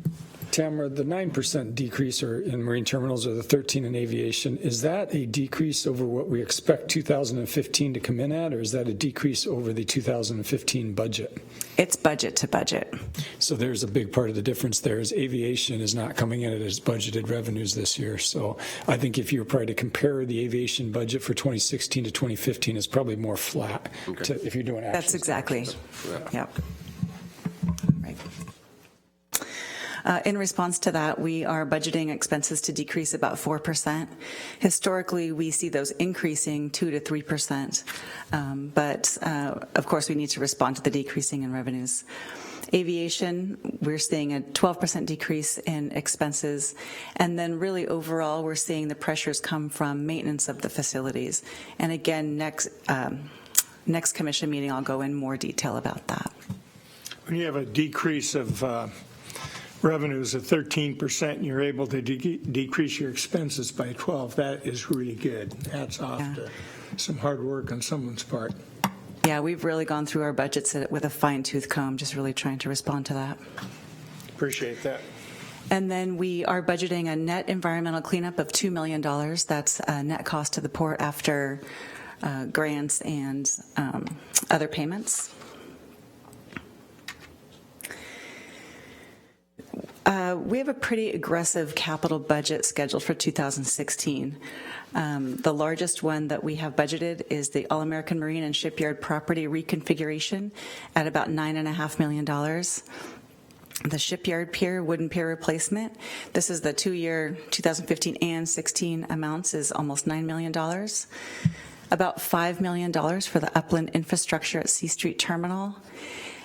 Tamara, the 9% decrease in marine terminals or the 13 in aviation, is that a decrease over what we expect 2015 to come in at, or is that a decrease over the 2015 budget? It's budget to budget. So there's a big part of the difference there is aviation is not coming in at its budgeted revenues this year. So I think if you were probably to compare the aviation budget for 2016 to 2015, it's probably more flat if you're doing actions. That's exactly, yep. Right. In response to that, we are budgeting expenses to decrease about 4%. Historically, we see those increasing 2 to 3%, but of course, we need to respond to the decreasing in revenues. Aviation, we're seeing a 12% decrease in expenses, and then really overall, we're seeing the pressures come from maintenance of the facilities. And again, next commission meeting, I'll go in more detail about that. When you have a decrease of revenues of 13% and you're able to decrease your expenses by 12, that is really good. Hats off to some hard work on someone's part. Yeah, we've really gone through our budgets with a fine-tooth comb, just really trying to respond to that. Appreciate that. And then we are budgeting a net environmental cleanup of $2 million. That's a net cost to the port after grants and other payments. We have a pretty aggressive capital budget scheduled for 2016. The largest one that we have budgeted is the All-American Marine and Shipyard property reconfiguration at about $9.5 million. The shipyard pier, wooden pier replacement, this is the 2-year 2015 and 16 amounts, is almost $9 million. About $5 million for the upland infrastructure at C Street Terminal.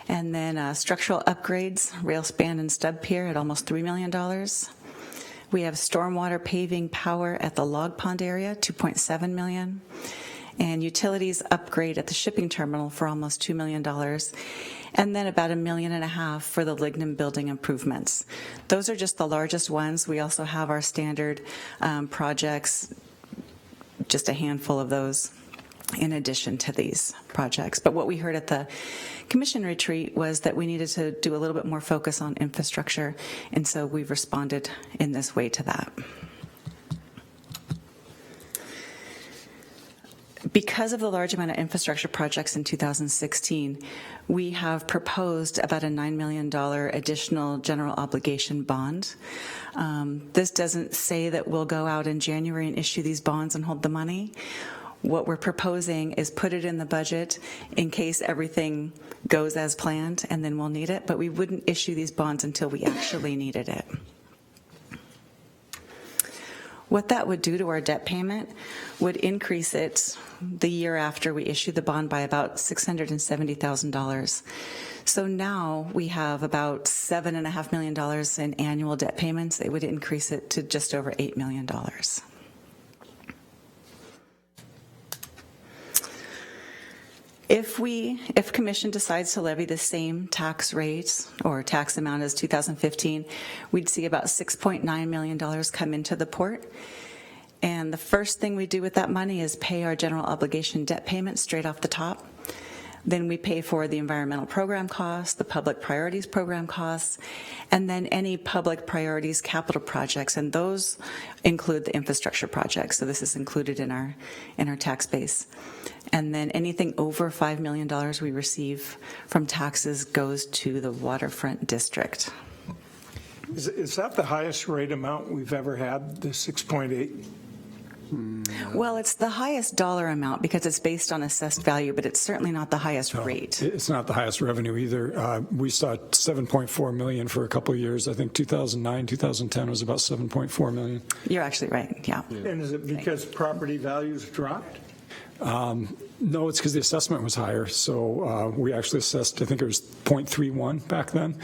And then structural upgrades, rail span and stub pier at almost $3 million. We have stormwater paving power at the log pond area, $2.7 million. And utilities upgrade at the shipping terminal for almost $2 million. And then about $1.5 million for the Bellingham building improvements. Those are just the largest ones. We also have our standard projects, just a handful of those in addition to these projects. But what we heard at the commission retreat was that we needed to do a little bit more focus on infrastructure, and so we've responded in this way to that. Because of the large amount of infrastructure projects in 2016, we have proposed about a $9 million additional general obligation bond. This doesn't say that we'll go out in January and issue these bonds and hold the money. What we're proposing is put it in the budget in case everything goes as planned, and then we'll need it, but we wouldn't issue these bonds until we actually needed it. What that would do to our debt payment would increase it the year after we issue the bond by about $670,000. So now we have about $7.5 million in annual debt payments. It would increase it to just over $8 million. If Commission decides to levy the same tax rates or tax amount as 2015, we'd see about $6.9 million come into the port. And the first thing we do with that money is pay our general obligation debt payment straight off the top. Then we pay for the environmental program costs, the public priorities program costs, and then any public priorities capital projects, and those include the infrastructure projects. So this is included in our tax base. And then anything over $5 million we receive from taxes goes to the waterfront district. Is that the highest rate amount we've ever had, the 6.8? Well, it's the highest dollar amount because it's based on assessed value, but it's certainly not the highest rate. It's not the highest revenue either. We saw $7.4 million for a couple of years. I think 2009, 2010 was about $7.4 million. You're actually right, yeah. And is it because property values dropped? No, it's because the assessment was higher. So we actually assessed, I think it was 0.31 back then.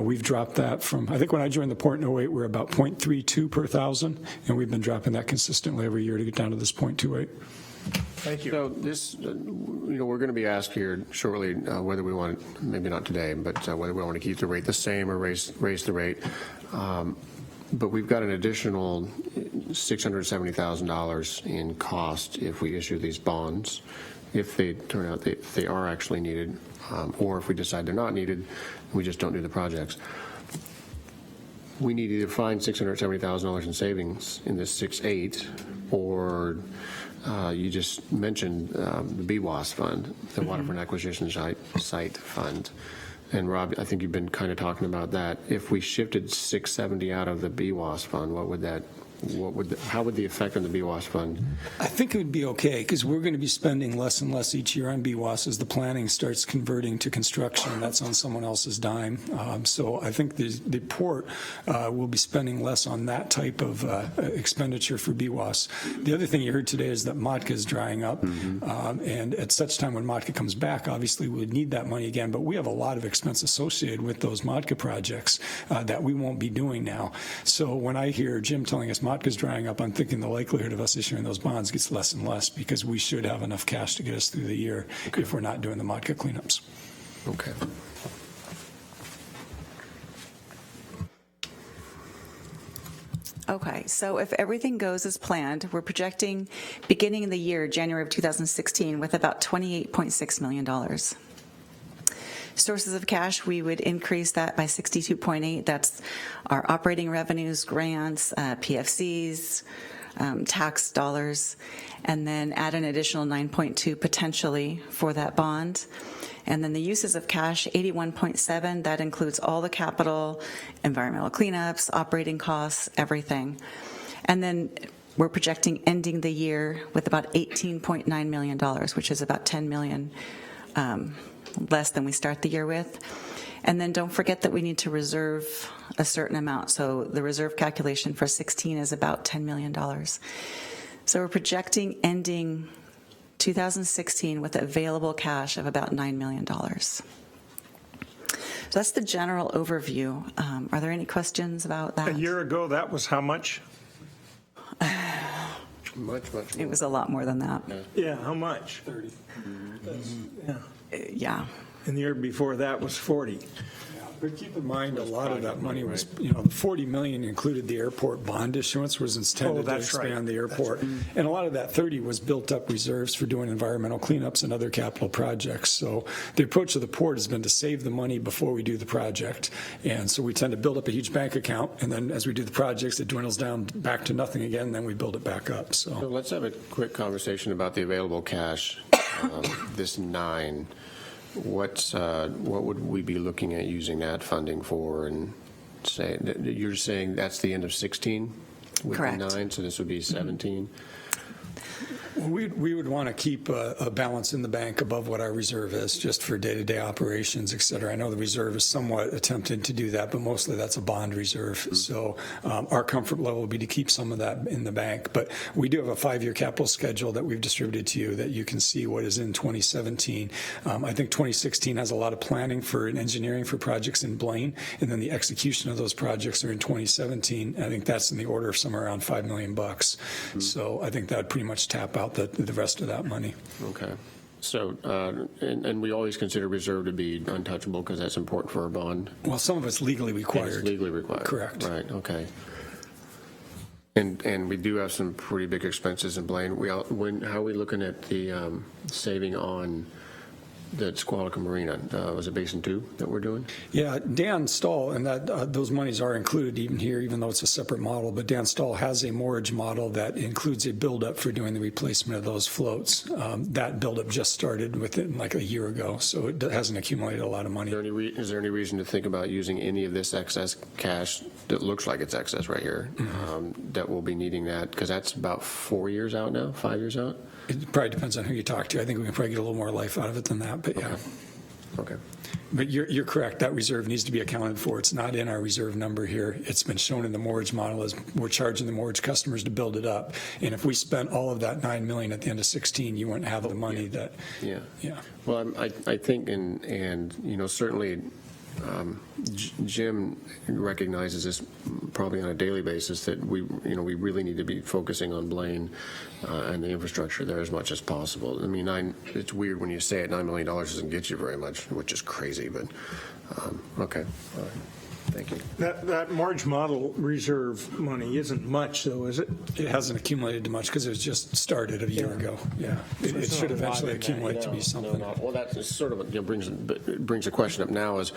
We've dropped that from, I think when I joined the port in 08, we were about 0.32 per thousand, and we've been dropping that consistently every year to get down to this 0.28. Thank you. So this, we're going to be asked here shortly whether we want, maybe not today, but whether we want to keep the rate the same or raise the rate. But we've got an additional $670,000 in cost if we issue these bonds, if they turn out they are actually needed, or if we decide they're not needed, we just don't do the projects. we need to either find $670,000 in savings in this 6.8, or you just mentioned the BWAS fund, the Waterfront Acquisition Site Fund. And Rob, I think you've been kind of talking about that. If we shifted 670 out of the BWAS fund, how would the effect on the BWAS fund? I think it would be okay, because we're going to be spending less and less each year on BWAS as the planning starts converting to construction, and that's on someone else's dime. So I think the port will be spending less on that type of expenditure for BWAS. The other thing you heard today is that MOTCA is drying up, and at such time when MOTCA comes back, obviously we would need that money again, but we have a lot of expense associated with those MOTCA projects that we won't be doing now. So when I hear Jim telling us MOTCA's drying up, I'm thinking the likelihood of us issuing those bonds gets less and less, because we should have enough cash to get us through the year if we're not doing the MOTCA cleanups. Okay. Okay, so if everything goes as planned, we're projecting beginning of the year, January of 2016, with about $28.6 million. Sources of cash, we would increase that by 62.8. That's our operating revenues, grants, PFCs, tax dollars, and then add an additional 9.2 potentially for that bond. And then the uses of cash, 81.7, that includes all the capital, environmental cleanups, operating costs, everything. And then we're projecting ending the year with about $18.9 million, which is about $10 million less than we start the year with. And then don't forget that we need to reserve a certain amount. So the reserve calculation for 16 is about $10 million. So we're projecting ending 2016 with available cash of about $9 million. So that's the general overview. Are there any questions about that? A year ago, that was how much? Much more. It was a lot more than that. Yeah, how much? 30. Yeah. Yeah. And the year before that was 40. But keep in mind, a lot of that money was, the $40 million included the airport bond issuance, was intended to that's right. expand the airport. And a lot of that 30 was built up reserves for doing environmental cleanups and other capital projects. So the approach of the port has been to save the money before we do the project. And so we tend to build up a huge bank account, and then as we do the projects, it dwindles down back to nothing again, and then we build it back up. So So let's have a quick conversation about the available cash, this 9. What would we be looking at using that funding for? And say you're saying that's the end of 16 with Correct. the 9, so this would be 17. we would want to keep a balance in the bank above what our reserve is, just for day-to-day operations, et cetera. I know the reserve is somewhat attempted to do that, but mostly that's a bond reserve. So our comfort level would be to keep some of that in the bank. But we do have a 5-year capital schedule that we've distributed to you that you can see what is in 2017. I think 2016 has a lot of planning for and engineering for projects in Blaine, and then the execution of those projects are in 2017. I think that's in the order of somewhere around $5 million. So I think that would pretty much tap out the rest of that money. Okay. So, and we always consider reserve to be untouchable because that's important for our bond. Well, some of it's legally required. It's legally required. Correct. Right, okay. And we do have some pretty big expenses in Blaine. How are we looking at the saving on the Squalica Marina? Was it Basin 2 that we're doing? Yeah, Dan Stahl, and that those monies are included even here, even though it's a separate model, but Dan Stahl has a mortgage model that includes a buildup for doing the replacement of those floats. That buildup just started within like a year ago, so it hasn't accumulated a lot of money. Is there any reason to think about using any of this excess cash that looks like it's excess right here, that we'll be needing that? Because that's about 4 years out now, 5 years out? It probably depends on who you talk to. I think we can probably get a little more life out of it than that, but yeah. Okay. But you're correct. That reserve needs to be accounted for. It's not in our reserve number here. It's been shown in the mortgage model as we're charging the mortgage customers to build it up. And if we spent all of that $9 million at the end of 16, you wouldn't have the money that. Yeah. Yeah. Well, I think, and certainly Jim recognizes this probably on a daily basis that we really need to be focusing on Blaine and the infrastructure there as much as possible. I mean, it's weird when you say it, $9 million doesn't get you very much, which is crazy, but okay. All right. Thank you. That Marge Model Reserve money isn't much, though, is it? It hasn't accumulated to much because it was just started a year ago. Yeah, it there's should not a lot eventually in that. accumulate to be something. Well, that's sort of, brings a question up now is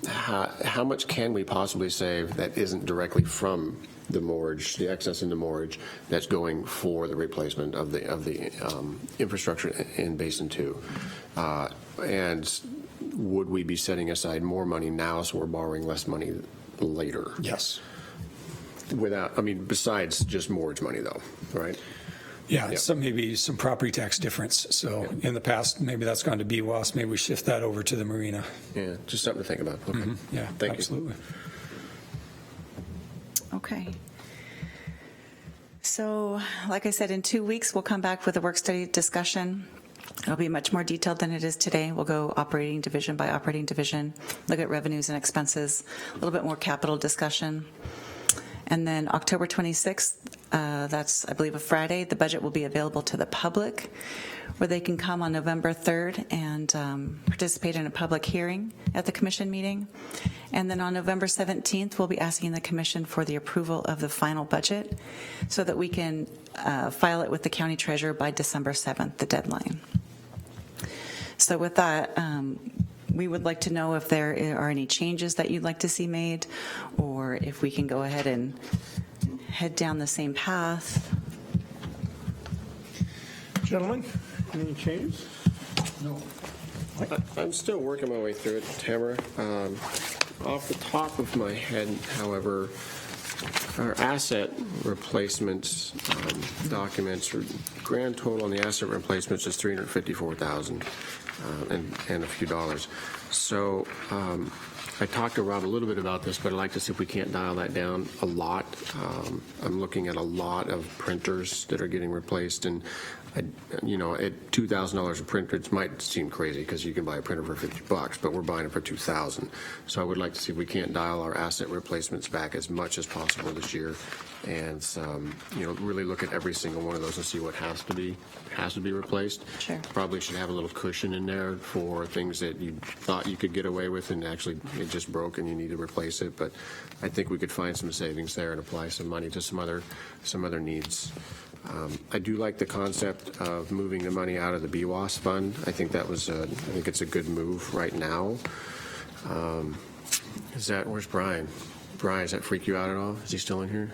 how much can we possibly save that isn't directly from the mortgage, the excess in the mortgage that's going for the replacement of the infrastructure in Basin 2? And would we be setting aside more money now so we're borrowing less money later? Yes. Besides just mortgage money though, right? Yeah, Yeah. so maybe some property tax difference. So in the past, maybe that's gone to BWAS. Maybe we shift that over to the marina. Yeah, just something to think about. Okay. Yeah, Thank absolutely. Okay. So, like I said, in 2 weeks, we'll come back with a work study discussion. It'll be much more detailed than it is today. We'll go operating division by operating division, look at revenues and expenses, a little bit more capital discussion. And then October 26th, that's, I believe, a Friday, the budget will be available to the public, where they can come on November 3rd and participate in a public hearing at the commission meeting. And then on November 17th, we'll be asking the commission for the approval of the final budget so that we can file it with the county treasurer by December 7th, the deadline. So with that, we would like to know if there are any changes that you'd like to see made, or if we can go ahead and head down the same path. Gentlemen, any changes? I'm still working my way through it, Tamara. Off the top of my head, however, our asset replacements documents, or grand total on the asset replacements is $354,000 and a few dollars. So I talked to Rob a little bit about this, but I'd like to see if we can't dial that down a lot. I'm looking at a lot of printers that are getting replaced, and at $2,000 a printer, it might seem crazy because you can buy a printer for $50, but we're buying it for $2,000. So I would like to see if we can't dial our asset replacements back as much as possible this year, and really look at every single one of those and see what has to be replaced. Sure. Probably should have a little cushion in there for things that you thought you could get away with, and actually it just broke and you need to replace it. But I think we could find some savings there and apply some money to some other needs. I do like the concept of moving the money out of the BWAS fund. I think I think it's a good move right now. Where's Brian? Brian, does that freak you out at all? Is he still in here?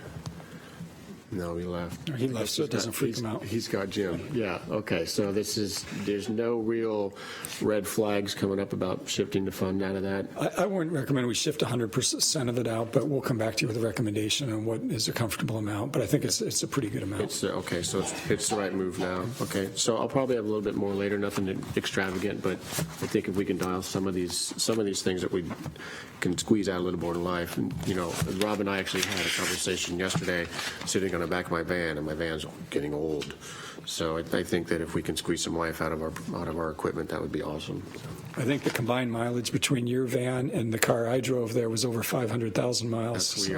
No, he left. He left, so it doesn't freak him out. He's got Jim. Yeah, okay. So there's no real red flags coming up about shifting the fund out of that? I wouldn't recommend we shift 100% of it out, but we'll come back to you with a recommendation on what is a comfortable amount. But I think it's a pretty good amount. Okay, so it's the right move now. Okay, so I'll probably have a little bit more later, nothing extravagant, but I think if we can dial some of these things that we can squeeze out a little more in life. And, Rob and I actually had a conversation yesterday sitting on the back of my van, and my van's getting old. So I think that if we can squeeze some life out of our equipment, that would be awesome. I think the combined mileage between your van and the car I drove there was over 500,000 miles.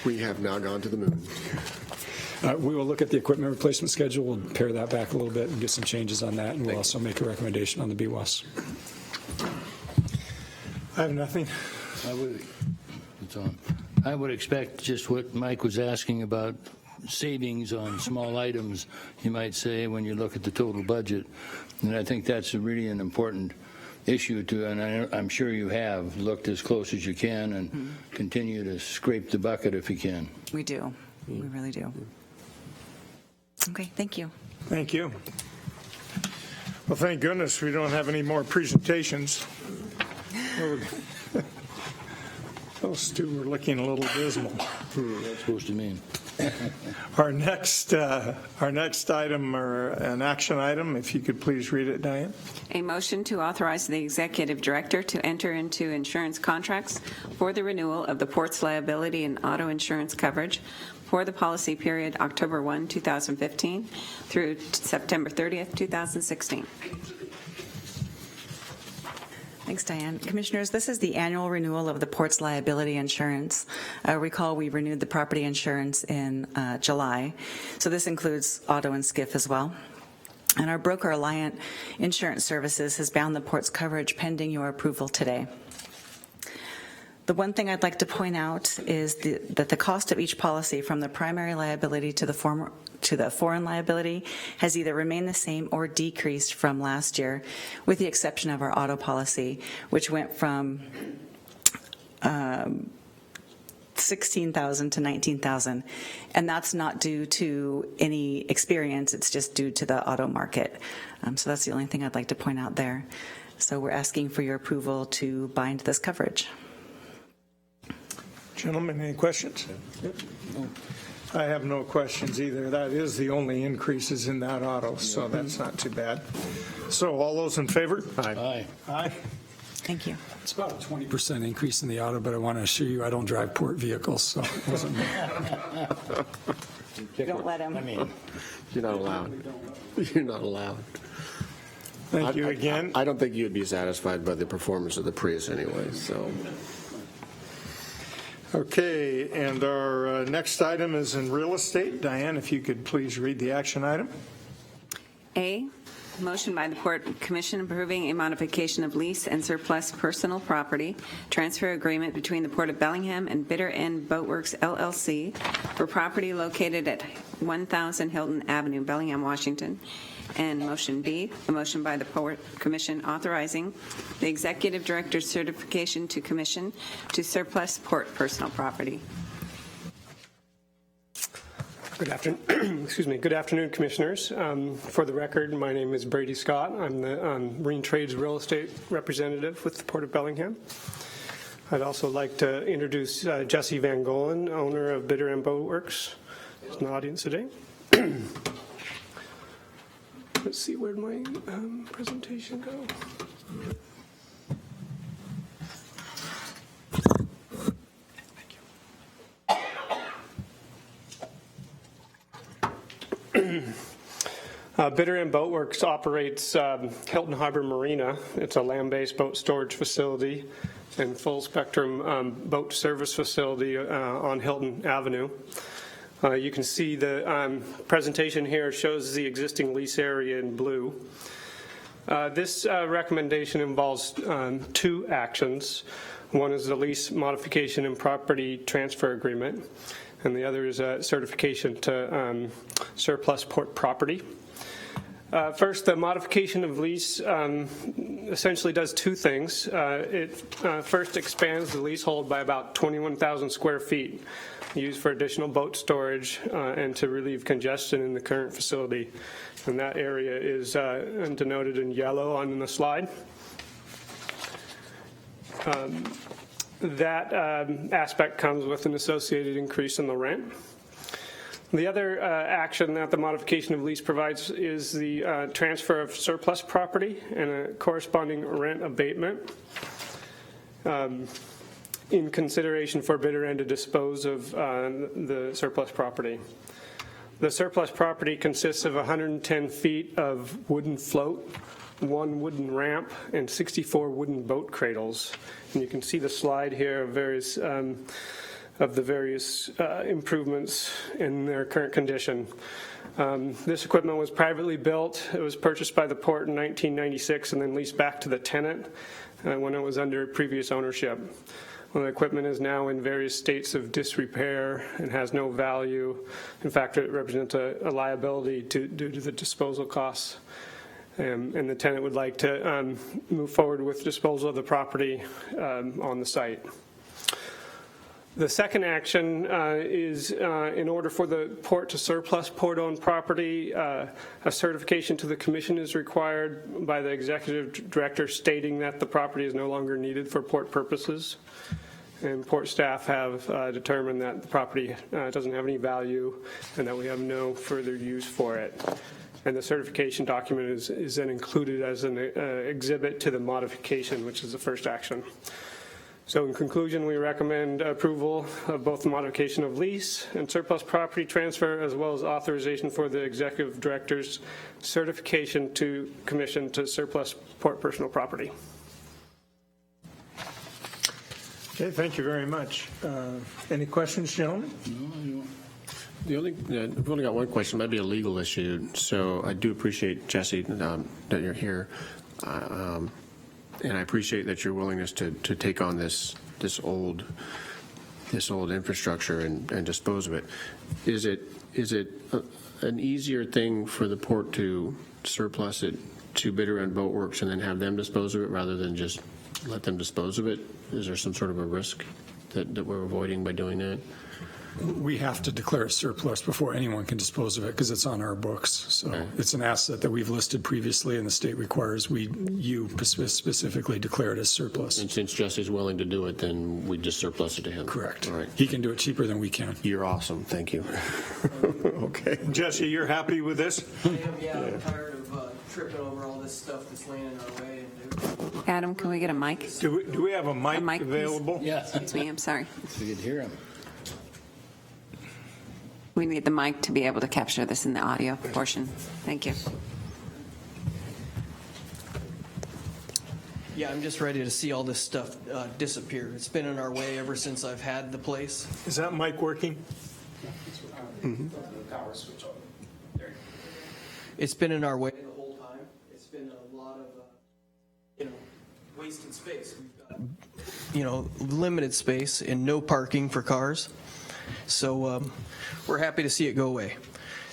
We have now gone to the moon. We will look at the equipment replacement schedule. We'll pare that back a little bit and get some changes on that, and we'll also make a recommendation on the BWAS. I have nothing. I would expect just what Mike was asking about savings on small items, you might say, when you look at the total budget. And I think that's really an important issue and I'm sure you have looked as close as you can and continue to scrape the bucket if you can. We do. We really do. Okay, thank you. Thank you. Well, thank goodness we don't have any more presentations. Those two were looking a little dismal. What's that supposed to mean? Our next item, or an action item, if you could please read it, Diane. A motion to authorize the executive director to enter into insurance contracts for the renewal of the port's liability and auto insurance coverage for the policy period October 1, 2015 through September 30th, 2016. Thanks, Diane. Commissioners, this is the annual renewal of the port's liability insurance. Recall we renewed the property insurance in July, so this includes auto and skiff as well. And our broker, Alliant Insurance Services, has bound the port's coverage pending your approval today. The one thing I'd like to point out is that the cost of each policy, from the primary liability to the foreign liability, has either remained the same or decreased from last year, with the exception of our auto policy, which went from $16,000 to $19,000, and that's not due to any experience, it's just due to the auto market. So that's the only thing I'd like to point out there. So we're asking for your approval to bind this coverage. Gentlemen, any questions? I have no questions either. That is the only increases in that auto, so that's not too bad. So all those in favor? Aye. Aye. Thank you. It's about a 20% increase in the auto, but I want to assure you I don't drive port vehicles, so it wasn't me. Don't let him. I mean, You're not allowed. You're not allowed. Thank you again. I don't think you'd be satisfied by the performance of the Prius anyway, so. Okay, and our next item is in real estate. Diane, if you could please read the action item. A, motion by the Port Commission approving a modification of lease and surplus personal property transfer agreement between the Port of Bellingham and Bitter End Boatworks LLC for property located at 1000 Hilton Avenue, Bellingham, Washington. And motion B, a motion by the Port Commission authorizing the Executive Director's certification to commission to surplus port personal property. Good afternoon. Excuse me. Good afternoon, Commissioners. For the record, my name is Brady Scott. I'm the Marine Trades Real Estate Representative with the Port of Bellingham. I'd also like to introduce Jesse Van Golen, owner of Bitter End Boatworks. He's in the audience today. Let's see, where'd my presentation go? Bitter End Boatworks operates Hilton Harbor Marina. It's a land-based boat storage facility and full-spectrum boat service facility on Hilton Avenue. You can see the presentation here shows the existing lease area in blue. This recommendation involves two actions. One is the lease modification and property transfer agreement, and the other is a certification to surplus port property. First, the modification of lease essentially does two things. It first expands the leasehold by about 21,000 square feet, used for additional boat storage and to relieve congestion in the current facility. And that area is denoted in yellow on the slide. That aspect comes with an associated increase in the rent. The other action that the modification of lease provides is the transfer of surplus property and a corresponding rent abatement in consideration for Bitter End to dispose of the surplus property. The surplus property consists of 110 feet of wooden float, 1 wooden ramp, and 64 wooden boat cradles. And you can see the slide here of the various improvements in their current condition. This equipment was privately built. It was purchased by the port in 1996 and then leased back to the tenant when it was under previous ownership. Well, the equipment is now in various states of disrepair and has no value. In fact, it represents a liability due to the disposal costs. And the tenant would like to move forward with disposal of the property on the site. The second action is in order for the port to surplus port-owned property, a certification to the commission is required by the executive director stating that the property is no longer needed for port purposes. And port staff have determined that the property doesn't have any value and that we have no further use for it. And the certification document is then included as an exhibit to the modification, which is the first action. So in conclusion, we recommend approval of both the modification of lease and surplus property transfer, as well as authorization for the executive director's certification to commission to surplus port personal property. Okay, thank you very much. Any questions, gentlemen? I've only got one question, might be a legal issue. So I do appreciate, Jesse, that you're here. I appreciate that your willingness to take on this old infrastructure and dispose of it. Is it an easier thing for the port to surplus it to Bitter End Boat Works and then have them dispose of it rather than just let them dispose of it? Is there some sort of a risk that we're avoiding by doing that? We have to declare it surplus before anyone can dispose of it because it's on our books. So Okay. it's an asset that we've listed previously, and the state requires you specifically declare it as surplus. And since Jesse's willing to do it, then we just surplus it to him. Correct. All right. He can do it cheaper than we can. You're awesome. Thank you. Okay. Jesse, you're happy with this? Yeah, I'm tired of tripping over all this stuff that's laying in our way. Adam, can we get a mic? Do we have a mic mic, please? available? Yeah. Excuse me, I'm sorry. So you could hear him. We need the mic to be able to capture this in the audio portion. Thank you. Yeah, I'm just ready to see all this stuff disappear. It's been in our way ever since I've had the place. Is that mic working? It's been in our way the whole time. It's been a lot of, wasted space. We've got, limited space and no parking for cars. So we're happy to see it go away.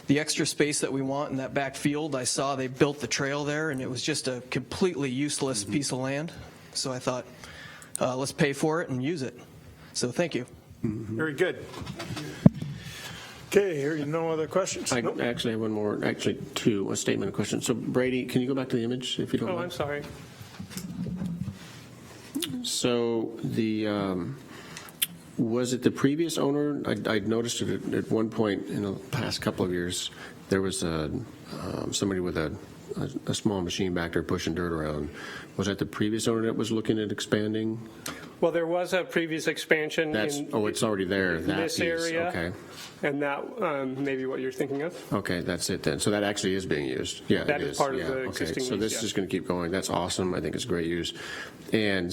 The extra space that we want in that back field, I saw they built the trail there, and it was just a completely useless piece of land. So I thought, let's pay for it and use it. So thank you. Very good. Okay, here, no other questions? I Nope. actually have one more, actually two, a statement of question. So Brady, can you go back to the image if you don't Oh, mind? I'm sorry. So was it the previous owner? I'd noticed it at one point in the past couple of years, there was somebody with a small machine back there pushing dirt around. Was that the previous owner that was looking at expanding? Well, there was a previous expansion It's already there, in that this piece. area. Okay. And that may be what you're thinking of. Okay, that's it then. So that actually is being used. Yeah, That it is part of Yeah, the okay. existing So lease, this yeah. is going to keep going. That's awesome. I think it's great use. And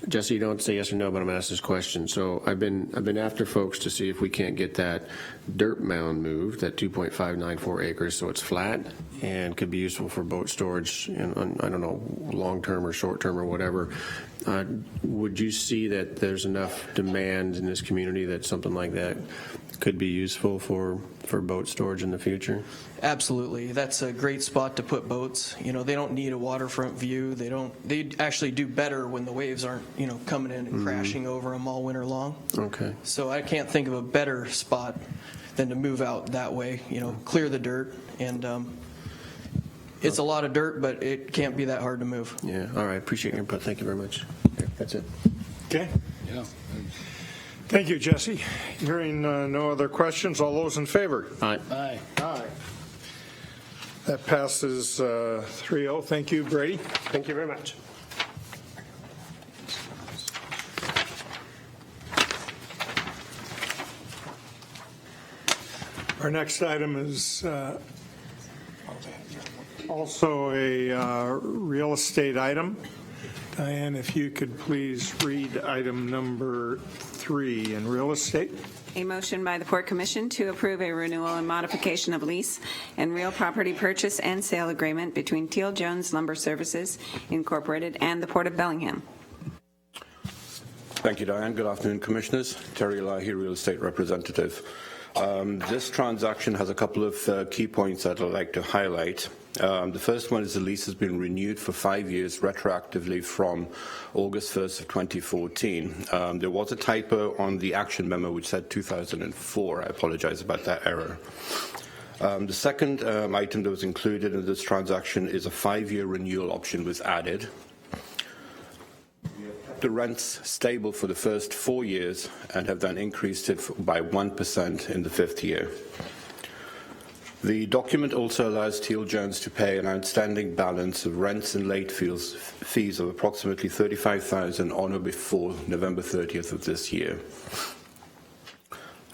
Jesse, you don't say yes or no, but I'm going to ask this question. So I've been after folks to see if we can't get that dirt mound moved, that 2.594 acres, so it's flat and could be useful for boat storage. And I don't know, long term or short term or whatever. Would you see that there's enough demand in this community that something like that could be useful for boat storage in the future? Absolutely. That's a great spot to put boats. They don't need a waterfront view. They actually do better when the waves aren't, coming in and crashing over them all winter long. Okay. So I can't think of a better spot than to move out that way, clear the dirt. And it's a lot of dirt, but it can't be that hard to move. Yeah, all right. Appreciate your input. Thank you very much. Okay, that's it. Okay. Yeah. Thank you, Jesse. Hearing no other questions, all those in favor? Aye. Aye. Aye. That passes 3-0. Thank you, Brady. Thank you very much. Our next item is also a real estate item. Diane, if you could please read item number 3 in real estate. A motion by the Port Commission to approve a renewal and modification of lease and real property purchase and sale agreement between Teal Jones Lumber Services Incorporated and the Port of Bellingham. Thank you, Diane. Good afternoon, Commissioners. Terry Elahi, Real Estate Representative. This transaction has a couple of key points that I'd like to highlight. The first one is the lease has been renewed for 5 years retroactively from August 1st of 2014. There was a typo on the action memo which said 2004. I apologize about that error. The second item that was included in this transaction is a 5-year renewal option was added. The rents stable for the first 4 years and have then increased it by 1% in the 5th year. The document also allows Teal Jones to pay an outstanding balance of rents and late fees of approximately $35,000 on or before November 30th of this year.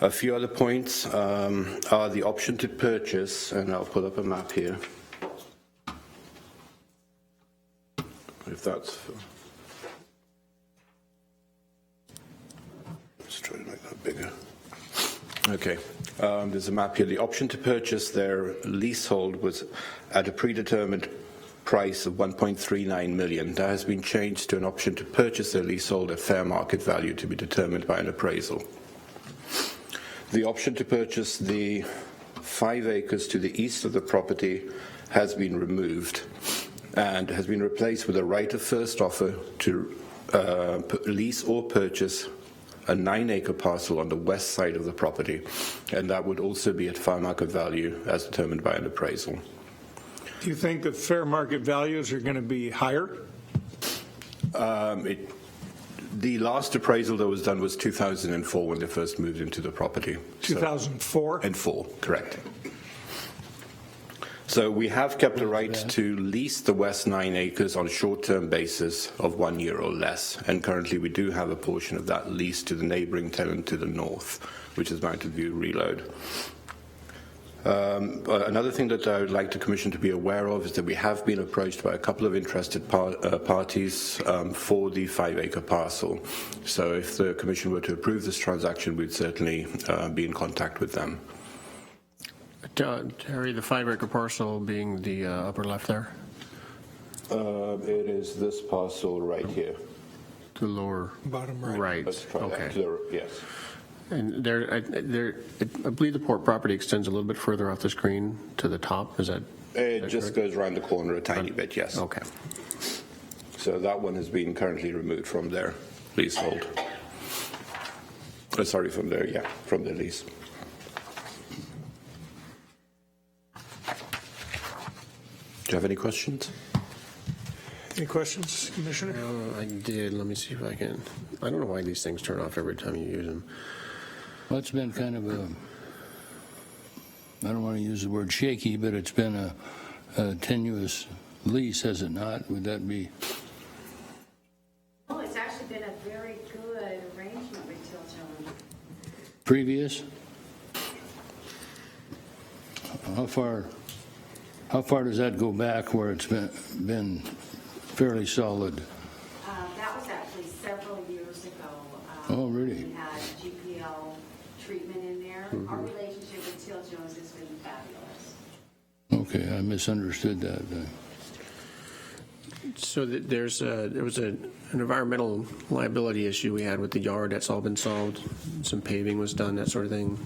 A few other points are the option to purchase, and I'll pull up a map here. If that's... Let's try to make that bigger. Okay, there's a map here. The option to purchase their leasehold was at a predetermined price of $1.39 million. That has been changed to an option to purchase the leasehold at fair market value to be determined by an appraisal. The option to purchase the 5 acres to the east of the property has been removed and has been replaced with a right of first offer to lease or purchase a 9-acre parcel on the west side of the property, and that would also be at fair market value as determined by an appraisal. Do you think that fair market values are going to be higher? The last appraisal that was done was 2004 when they first moved into the property. 2004? And 4, correct. So we have kept the right to lease the west 9 acres on a short-term basis of 1 year or less, and currently we do have a portion of that leased to the neighboring tenant to the north, which is Mountain View Reload. Another thing that I would like the Commission to be aware of is that we have been approached by a couple of interested parties for the 5-acre parcel. So if the Commission were to approve this transaction, we'd certainly be in contact with them. Terry, the 5-acre parcel being the upper left there? It is this parcel right here. The lower Bottom right. right. Let's try Okay. that. Yes. And I believe the port property extends a little bit further off the screen to the top. Is that? It just goes around the corner a tiny bit, yes. Okay. So that one has been currently removed from their leasehold. Sorry, from their lease. Do you have any questions? Any questions, Commissioner? I did. Let me see if I can. I don't know why these things turn off every time you use them. Well, it's been kind of a, I don't want to use the word shaky, but it's been a tenuous lease, has it not? Would that be? Oh, it's actually been a very good arrangement with Tilton. Previous? How far does that go back where it's been fairly solid? That was actually several years ago. Oh, really? We had GPL treatment in there. Our relationship with Till Jones has been fabulous. Okay, I misunderstood that. So there was an environmental liability issue we had with the yard. That's all been solved. Some paving was done, that sort of thing.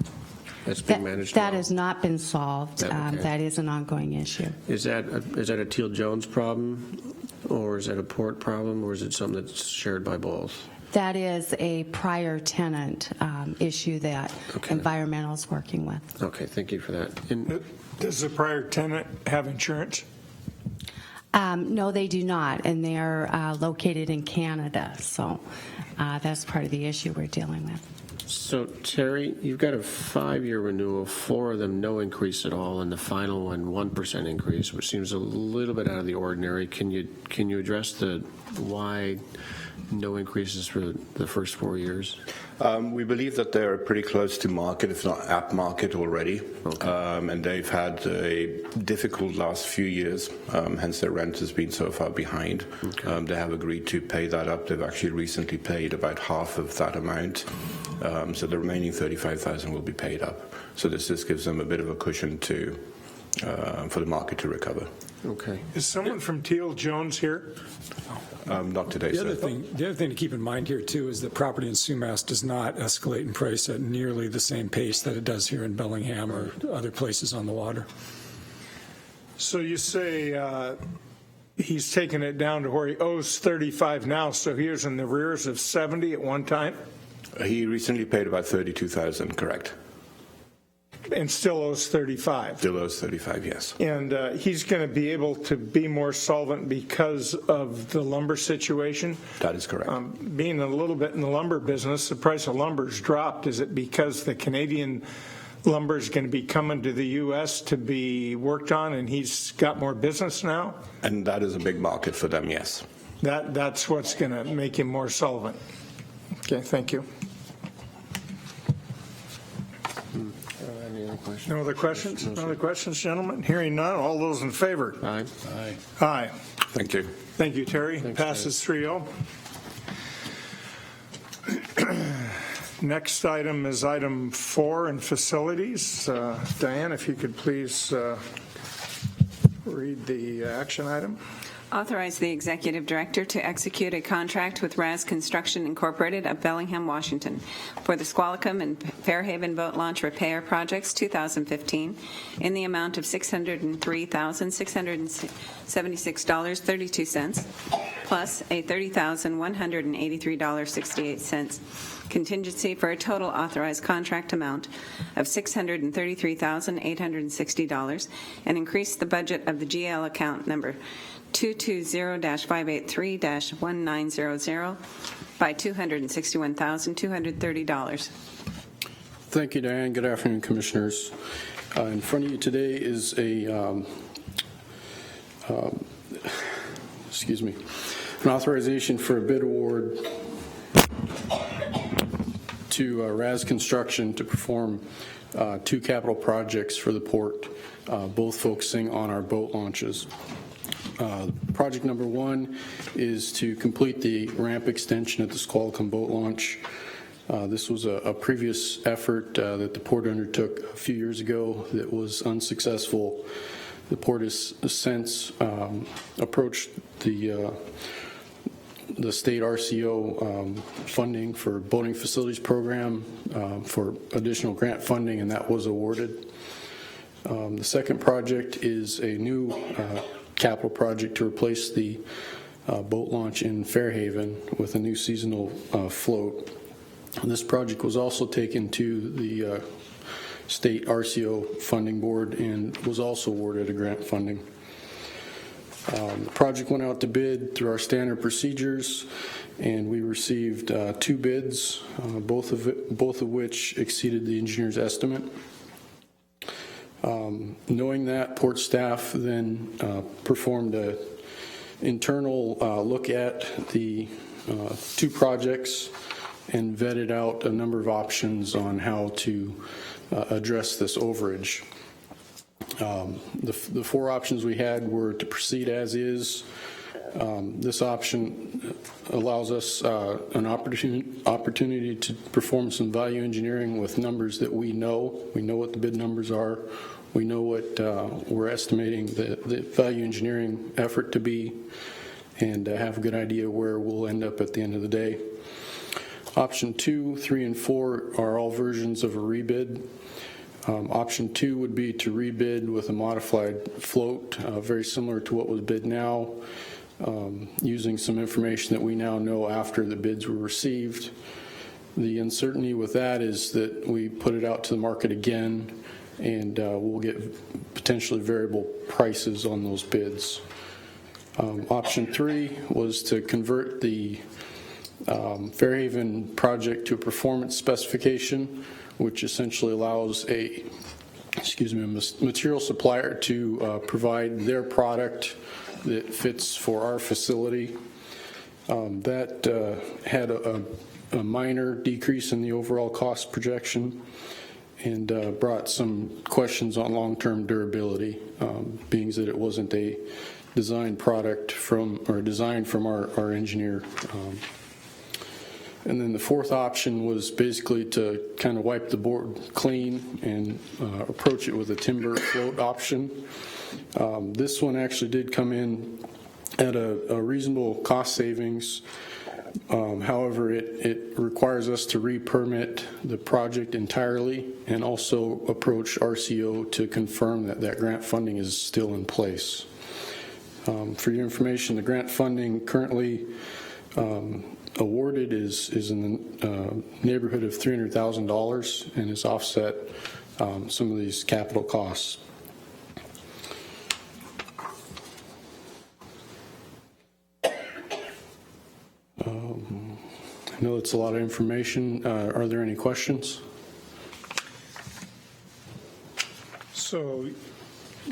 That's being managed. That has not been solved. Okay. That is an ongoing issue. Is that a Teal Jones problem, or is that a port problem, or is it something that's shared by both? That is a prior tenant issue that environmental is working with. Okay, thank you for that. Does the prior tenant have insurance? No, they do not, and they're located in Canada, so that's part of the issue we're dealing with. So, Terry, you've got a 5-year renewal, 4 of them no increase at all, and the final one 1% increase, which seems a little bit out of the ordinary. Can you address the why no increases for the first 4 years? We believe that they're pretty close to market, if not at market already. Okay. And they've had a difficult last few years, hence their rent has been so far behind. Okay. They have agreed to pay that up. They've actually recently paid about half of that amount. So the remaining $35,000 will be paid up. So this just gives them a bit of a cushion for the market to recover. Okay. Is someone from Teal Jones here? Not today, The sir. other thing to keep in mind here, too, is that property in Sumas does not escalate in price at nearly the same pace that it does here in Bellingham or other places on the water. So you say he's taken it down to where he owes 35 now, so he was in the arrears of 70 at one time? He recently paid about $32,000, correct? And still owes 35. Still owes 35, yes. And he's going to be able to be more solvent because of the lumber situation? That is correct. Being a little bit in the lumber business, the price of lumber's dropped. Is it because the Canadian lumber is going to be coming to the U.S. to be worked on and he's got more business now? And that is a big market for them, yes. That's what's going to make him more solvent. Okay, thank you. No other questions? No other questions, gentlemen? Hearing none, all those in favor? Aye. Aye. Aye. Thank you. Thank you, Terry. Thanks, Passes 3-0. Next item is item 4 in facilities. Diane, if you could please read the action item. Authorize the executive director to execute a contract with Raz Construction Incorporated of Bellingham, Washington for the Squalicum and Fairhaven Boat Launch Repair Projects 2015 in the amount of $603,676.32 plus a $30,183.68 contingency for a total authorized contract amount of $633,860 and increase the budget of the GL account number 220-583-1900 by $261,230. Thank you, Diane. Good afternoon, Commissioners. In front of you today is an authorization for a bid award to Raz Construction to perform 2 capital projects for the port, both focusing on our boat launches. Project number 1 is to complete the ramp extension at the Squalicum boat launch. This was a previous effort that the port undertook a few years ago that was unsuccessful. The port has since approached the state RCO funding for boating facilities program for additional grant funding, and that was awarded. The second project is a new capital project to replace the boat launch in Fairhaven with a new seasonal float. And this project was also taken to the state RCO funding board and was also awarded a grant funding. The project went out to bid through our standard procedures, and we received 2 bids, both of which exceeded the engineer's estimate. Knowing that, port staff then performed an internal look at the 2 projects and vetted out a number of options on how to address this overage. The 4 options we had were to proceed as is. This option allows us an opportunity to perform some value engineering with numbers that we know. We know what the bid numbers are. We know what we're estimating the value engineering effort to be, and have a good idea where we'll end up at the end of the day. Option 2, 3, and 4 are all versions of a rebid. Option 2 would be to rebid with a modified float, very similar to what was bid now, using some information that we now know after the bids were received. The uncertainty with that is that we put it out to the market again, and we'll get potentially variable prices on those bids. Option 3 was to convert the Fairhaven project to a performance specification, which essentially allows a material supplier to provide their product that fits for our facility. That had a minor decrease in the overall cost projection and brought some questions on long-term durability, being that it wasn't a designed product from our engineer. And then the 4th option was basically to kind of wipe the board clean and approach it with a timber float option. This one actually did come in at a reasonable cost savings. However, it requires us to re-permit the project entirely and also approach RCO to confirm that that grant funding is still in place. For your information, the grant funding currently awarded is in the neighborhood of $300,000 and has offset some of these capital costs. I know it's a lot of information. Are there any questions? So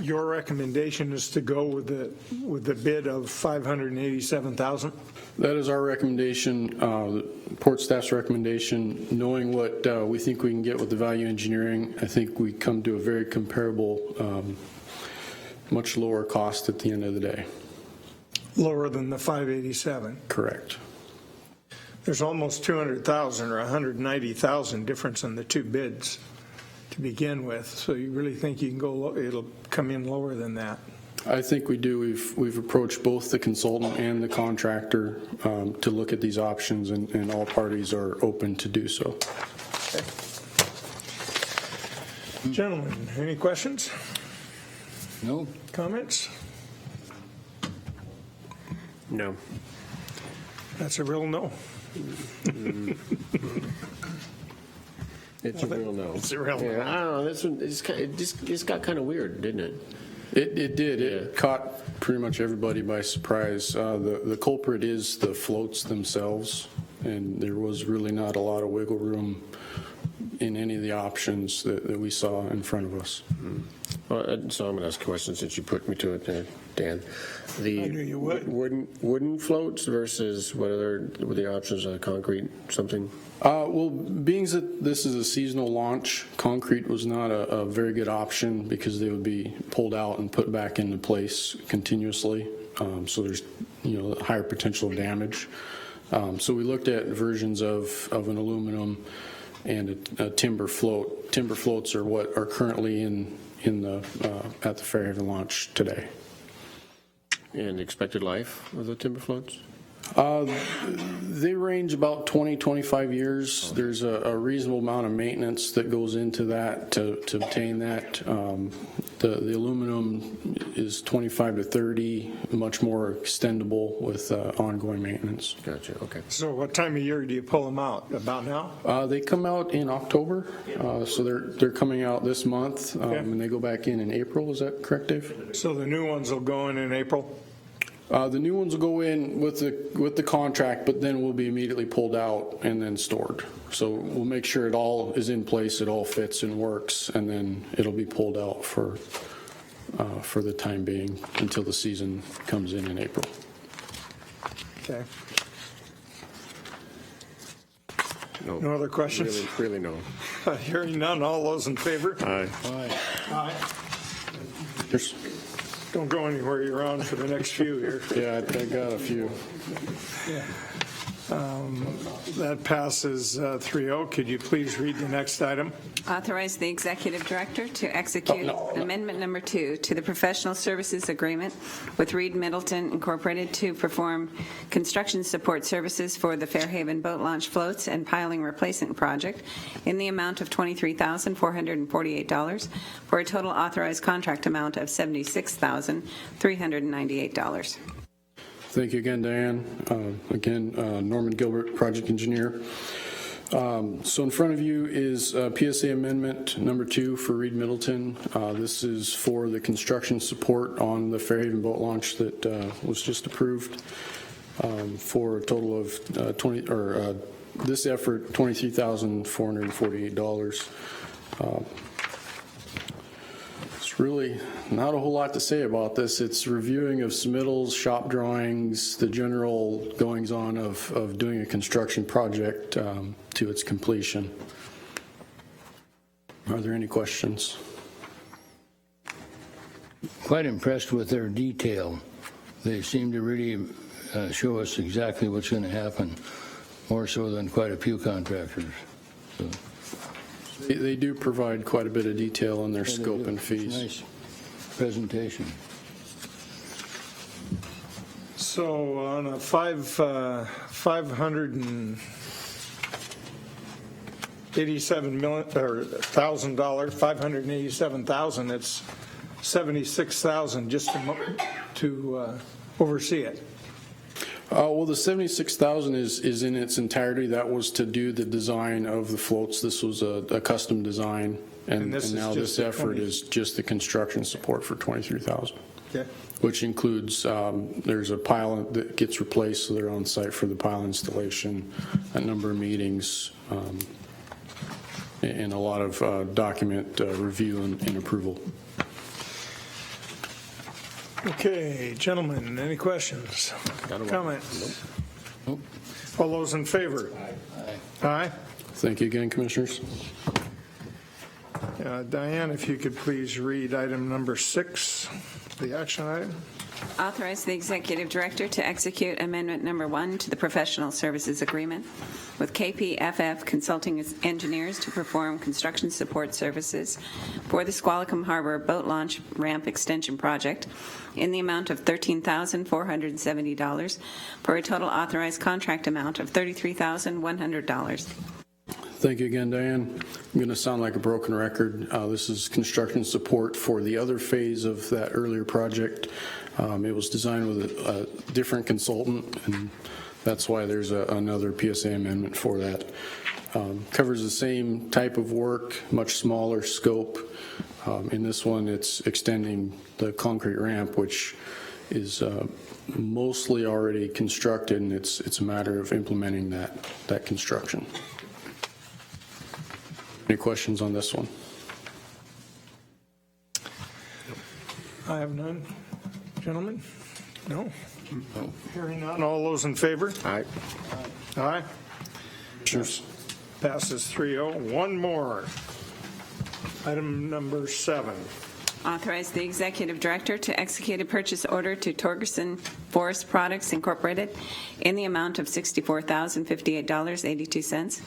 your recommendation is to go with the bid of $587,000? That is our recommendation, the port staff's recommendation. Knowing what we think we can get with the value engineering, I think we come to a very comparable, much lower cost at the end of the day. Lower than the 587? Correct. There's almost $200,000 or $190,000 difference in the 2 bids to begin with. So you really think you can go? It'll come in lower than that? I think we do. We've approached both the consultant and the contractor to look at these options, and all parties are open to do so. Gentlemen, any questions? No? Comments? No. That's a real no. It's a real no. It's a real no. Yeah, I don't know. This one, it just got kind of weird, didn't it? It did. It caught pretty much everybody by surprise. The culprit is the floats themselves, and there was really not a lot of wiggle room in any of the options that we saw in front of us. Well, so I'm going to ask a question since you put me to it there, Dan. The I knew you would. wooden floats versus what other were the options? Concrete, something? Well, being that this is a seasonal launch, concrete was not a very good option because they would be pulled out and put back into place continuously. So there's higher potential of damage. So we looked at versions of an aluminum and a timber float. Timber floats are what are currently at the Fairhaven launch today. And expected life of the timber floats? They range about 20, 25 years. There's a reasonable amount of maintenance that goes into that to obtain that. The aluminum is 25 to 30, much more extendable with ongoing maintenance. Gotcha, okay. So what time of year do you pull them out? About now? They come out in October, so they're coming out this month, and they go back in April. Is that correct, Dave? So the new ones will go in April? The new ones will go in with the contract, but then will be immediately pulled out and then stored. So we'll make sure it all is in place, it all fits and works, and then it'll be pulled out for the time being until the season comes in April. Okay. No other questions? Really no. Hearing none, all those in favor? Aye. Aye. There's, Don't go anywhere, you're on for the next few here. yeah, I got a few. That passes 3-0. Could you please read the next item? Authorize the executive director to execute amendment number 2 to the professional services agreement with Reed Middleton Incorporated to perform construction support services for the Fairhaven boat launch floats and piling replacement project in the amount of $23,448 for a total authorized contract amount of $76,398. Thank you again, Diane. Norman Gilbert, project engineer. So in front of you is PSA amendment number 2 for Reed Middleton. This is for the construction support on the Fairhaven boat launch that was just approved for a total of this effort, $23,448. Really not a whole lot to say about this. It's reviewing of submittals, shop drawings, the general goings-on of doing a construction project to its completion. Are there any questions? Quite impressed with their detail. They seem to really show us exactly what's going to happen, more so than quite a few contractors. So. They do provide quite a bit of detail in their scope and fees. Nice presentation. So on a $587,000, it's $76,000 just to oversee it. Well, the $76,000 is in its entirety. That was to do the design of the floats. This was a custom design, and now this effort is just the construction support for $23,000. Okay. Which includes there's a pile that gets replaced, so they're on site for the pile installation, a number of meetings, and a lot of document review and approval. Okay, gentlemen, any questions? Comments? Nope. All those in favor? Aye. Thank you again, Commissioners. Diane, if you could please read item number 6, the action item. Authorize the Executive Director to execute Amendment Number 1 to the Professional Services Agreement with KPFF Consulting Engineers to perform construction support services for the Squalicum Harbor Boat Launch Ramp Extension Project in the amount of $13,470 for a total authorized contract amount of $33,100. Thank you again, Diane. I'm going to sound like a broken record. This is construction support for the other phase of that earlier project. It was designed with a different consultant, and that's why there's another PSA amendment for that. Covers the same type of work, much smaller scope. In this one, it's extending the concrete ramp, which is mostly already constructed, and it's a matter of implementing that construction. Any questions on this one? I have none. Gentlemen? No? Hearing none. All those in favor? Aye. Aye. Cheers. Passes 3-0. One more. Item number 7. Authorize the Executive Director to execute a purchase order to Torgerson Forest Products Incorporated in the amount of $64,058.82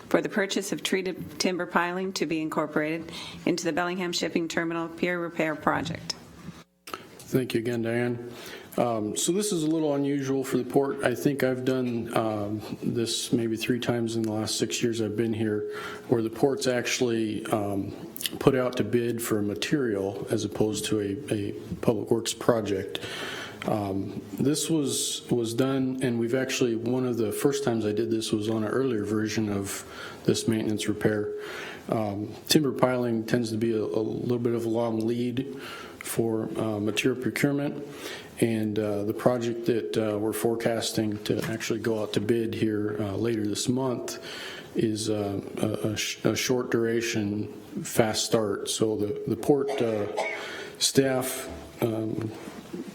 for the purchase of treated timber piling to be incorporated into the Bellingham Shipping Terminal Pier Repair Project. Thank you again, Diane. So this is a little unusual for the port. I think I've done this maybe 3 times in the last 6 years I've been here, where the port's actually put out to bid for a material as opposed to a public works project. This was done, and we've actually, one of the first times I did this was on an earlier version of this maintenance repair. Timber piling tends to be a little bit of a long lead for material procurement, and the project that we're forecasting to actually go out to bid here later this month is a short duration, fast start. So the port staff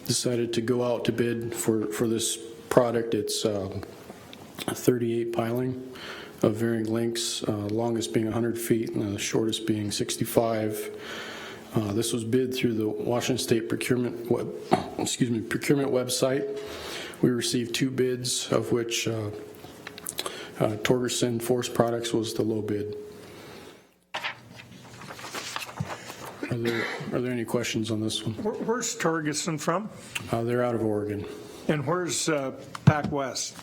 decided to go out to bid for this product. It's 38 piling of varying lengths, longest being 100 feet and the shortest being 65. This was bid through the Washington State procurement website. We received 2 bids, of which Torgerson Forest Products was the low bid. Are there any questions on this one? Where's Torgerson from? They're out of Oregon. And where's Pac West?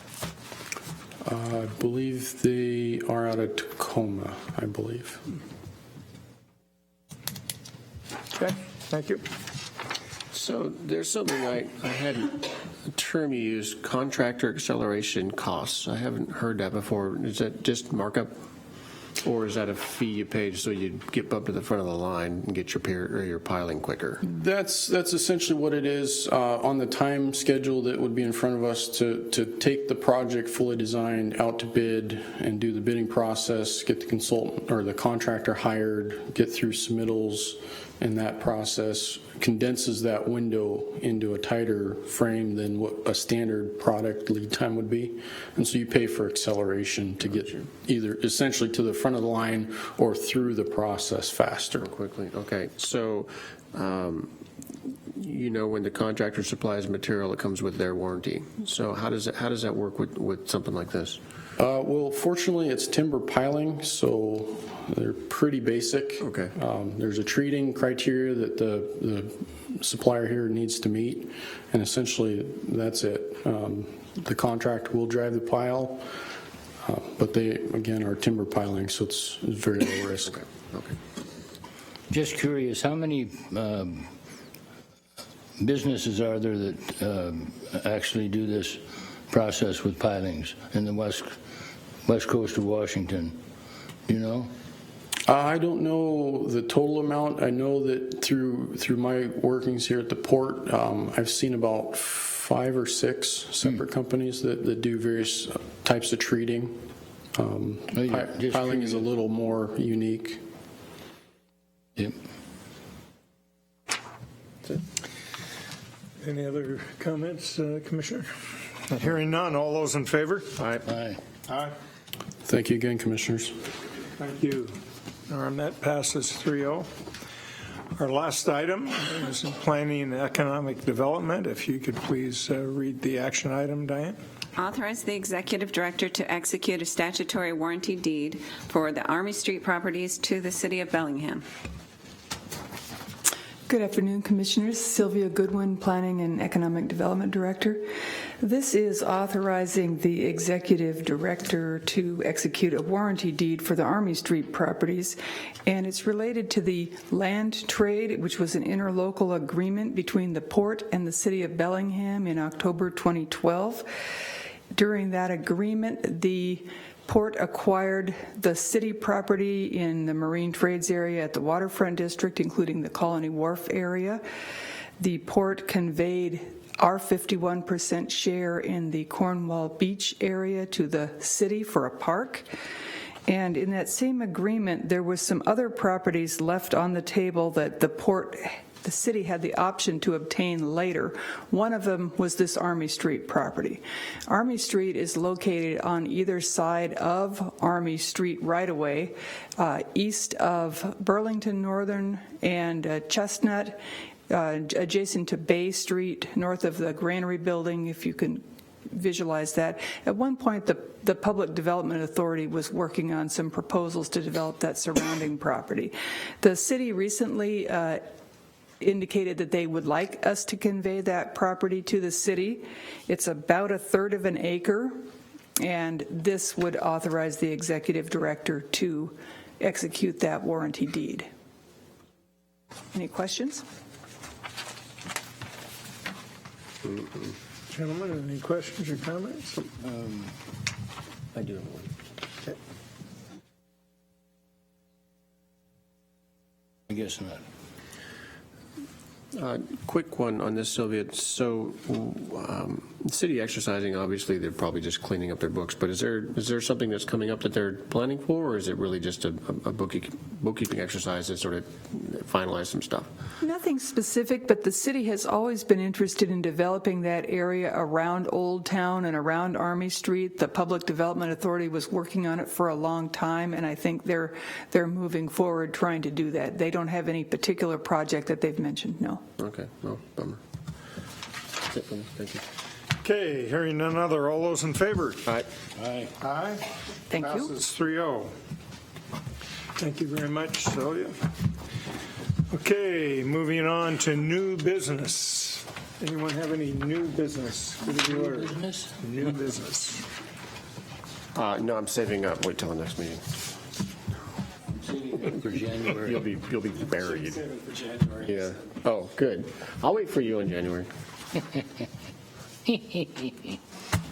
I believe they are out of Tacoma, I believe. Okay, thank you. So there's something I had a term you used, contractor acceleration costs. I haven't heard that before. Is that just markup? Or is that a fee you pay so you get up to the front of the line and get your piling quicker? That's essentially what it is on the time schedule that would be in front of us to take the project fully designed out to bid and do the bidding process, get the consultant or the contractor hired, get through submittals, and that process condenses that window into a tighter frame than what a standard product lead time would be. And so you pay for acceleration to get either essentially to the front of the line or through the process faster. Quickly, okay. So, when the contractor supplies material, it comes with their warranty. So how does that work with something like this? Well, fortunately, it's timber piling, so they're pretty basic. Okay. There's a treating criteria that the supplier here needs to meet, and essentially that's it. The contractor will drive the pile, but they, again, are timber piling, so it's very low risk. Okay. Just curious, how many businesses are there that actually do this process with pilings in the west coast of Washington? Do you know? I don't know the total amount. I know that through my workings here at the port, I've seen about 5 or 6 separate companies that do various types of treating. Piling is a little more unique. Yep. Any other comments, Commissioner? Hearing none. All those in favor? Aye. Aye. Aye. Thank you again, Commissioners. Thank you. That passes 3-0. Our last item is in planning and economic development. If you could please read the action item, Diane. Authorize the executive director to execute a statutory warranty deed for the Army Street properties to the city of Bellingham. Good afternoon, Commissioners. Sylvia Goodwin, Planning and Economic Development Director. This is authorizing the Executive Director to execute a warranty deed for the Army Street properties, and it's related to the land trade, which was an interlocal agreement between the Port and the City of Bellingham in October 2012. During that agreement, the Port acquired the city property in the Marine Trades area at the Waterfront District, including the Colony Wharf area. The Port conveyed our 51% share in the Cornwall Beach area to the city for a park. And in that same agreement, there was some other properties left on the table that the city had the option to obtain later. One of them was this Army Street property. Army Street is located on either side of Army Street right-of-way, east of Burlington Northern and Chestnut, adjacent to Bay Street, north of the Granary Building, if you can visualize that. At one point, the Public Development Authority was working on some proposals to develop that surrounding property. The city recently indicated that they would like us to convey that property to the city. It's about a third of an acre, and this would authorize the executive director to execute that warranty deed. Any questions? Gentlemen, any questions or comments? I do have one. Okay. I guess not. Quick one on this, Sylvia. So, the city exercising, obviously, they're probably just cleaning up their books, but is there something that's coming up that they're planning for, or is it really just a bookkeeping exercise to sort of finalize some stuff? Nothing specific, but the city has always been interested in developing that area around Old Town and around Army Street. The Public Development Authority was working on it for a long time, and I think they're moving forward trying to do that. They don't have any particular project that they've mentioned, no. Okay, well, bummer. That's it for me. Thank you. Okay, hearing none other. All those in favor? Aye. Aye. Aye. Thank you. Passes 3-0. Thank you very much, Sylvia. Okay, moving on to new business. Anyone have any new business? New business? New business. No, I'm saving up. Wait till the next meeting. For January. You'll be buried. For January. Yeah. Oh, good. I'll wait for you in January.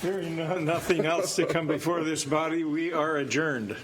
Hearing nothing else to come before this body, we are adjourned.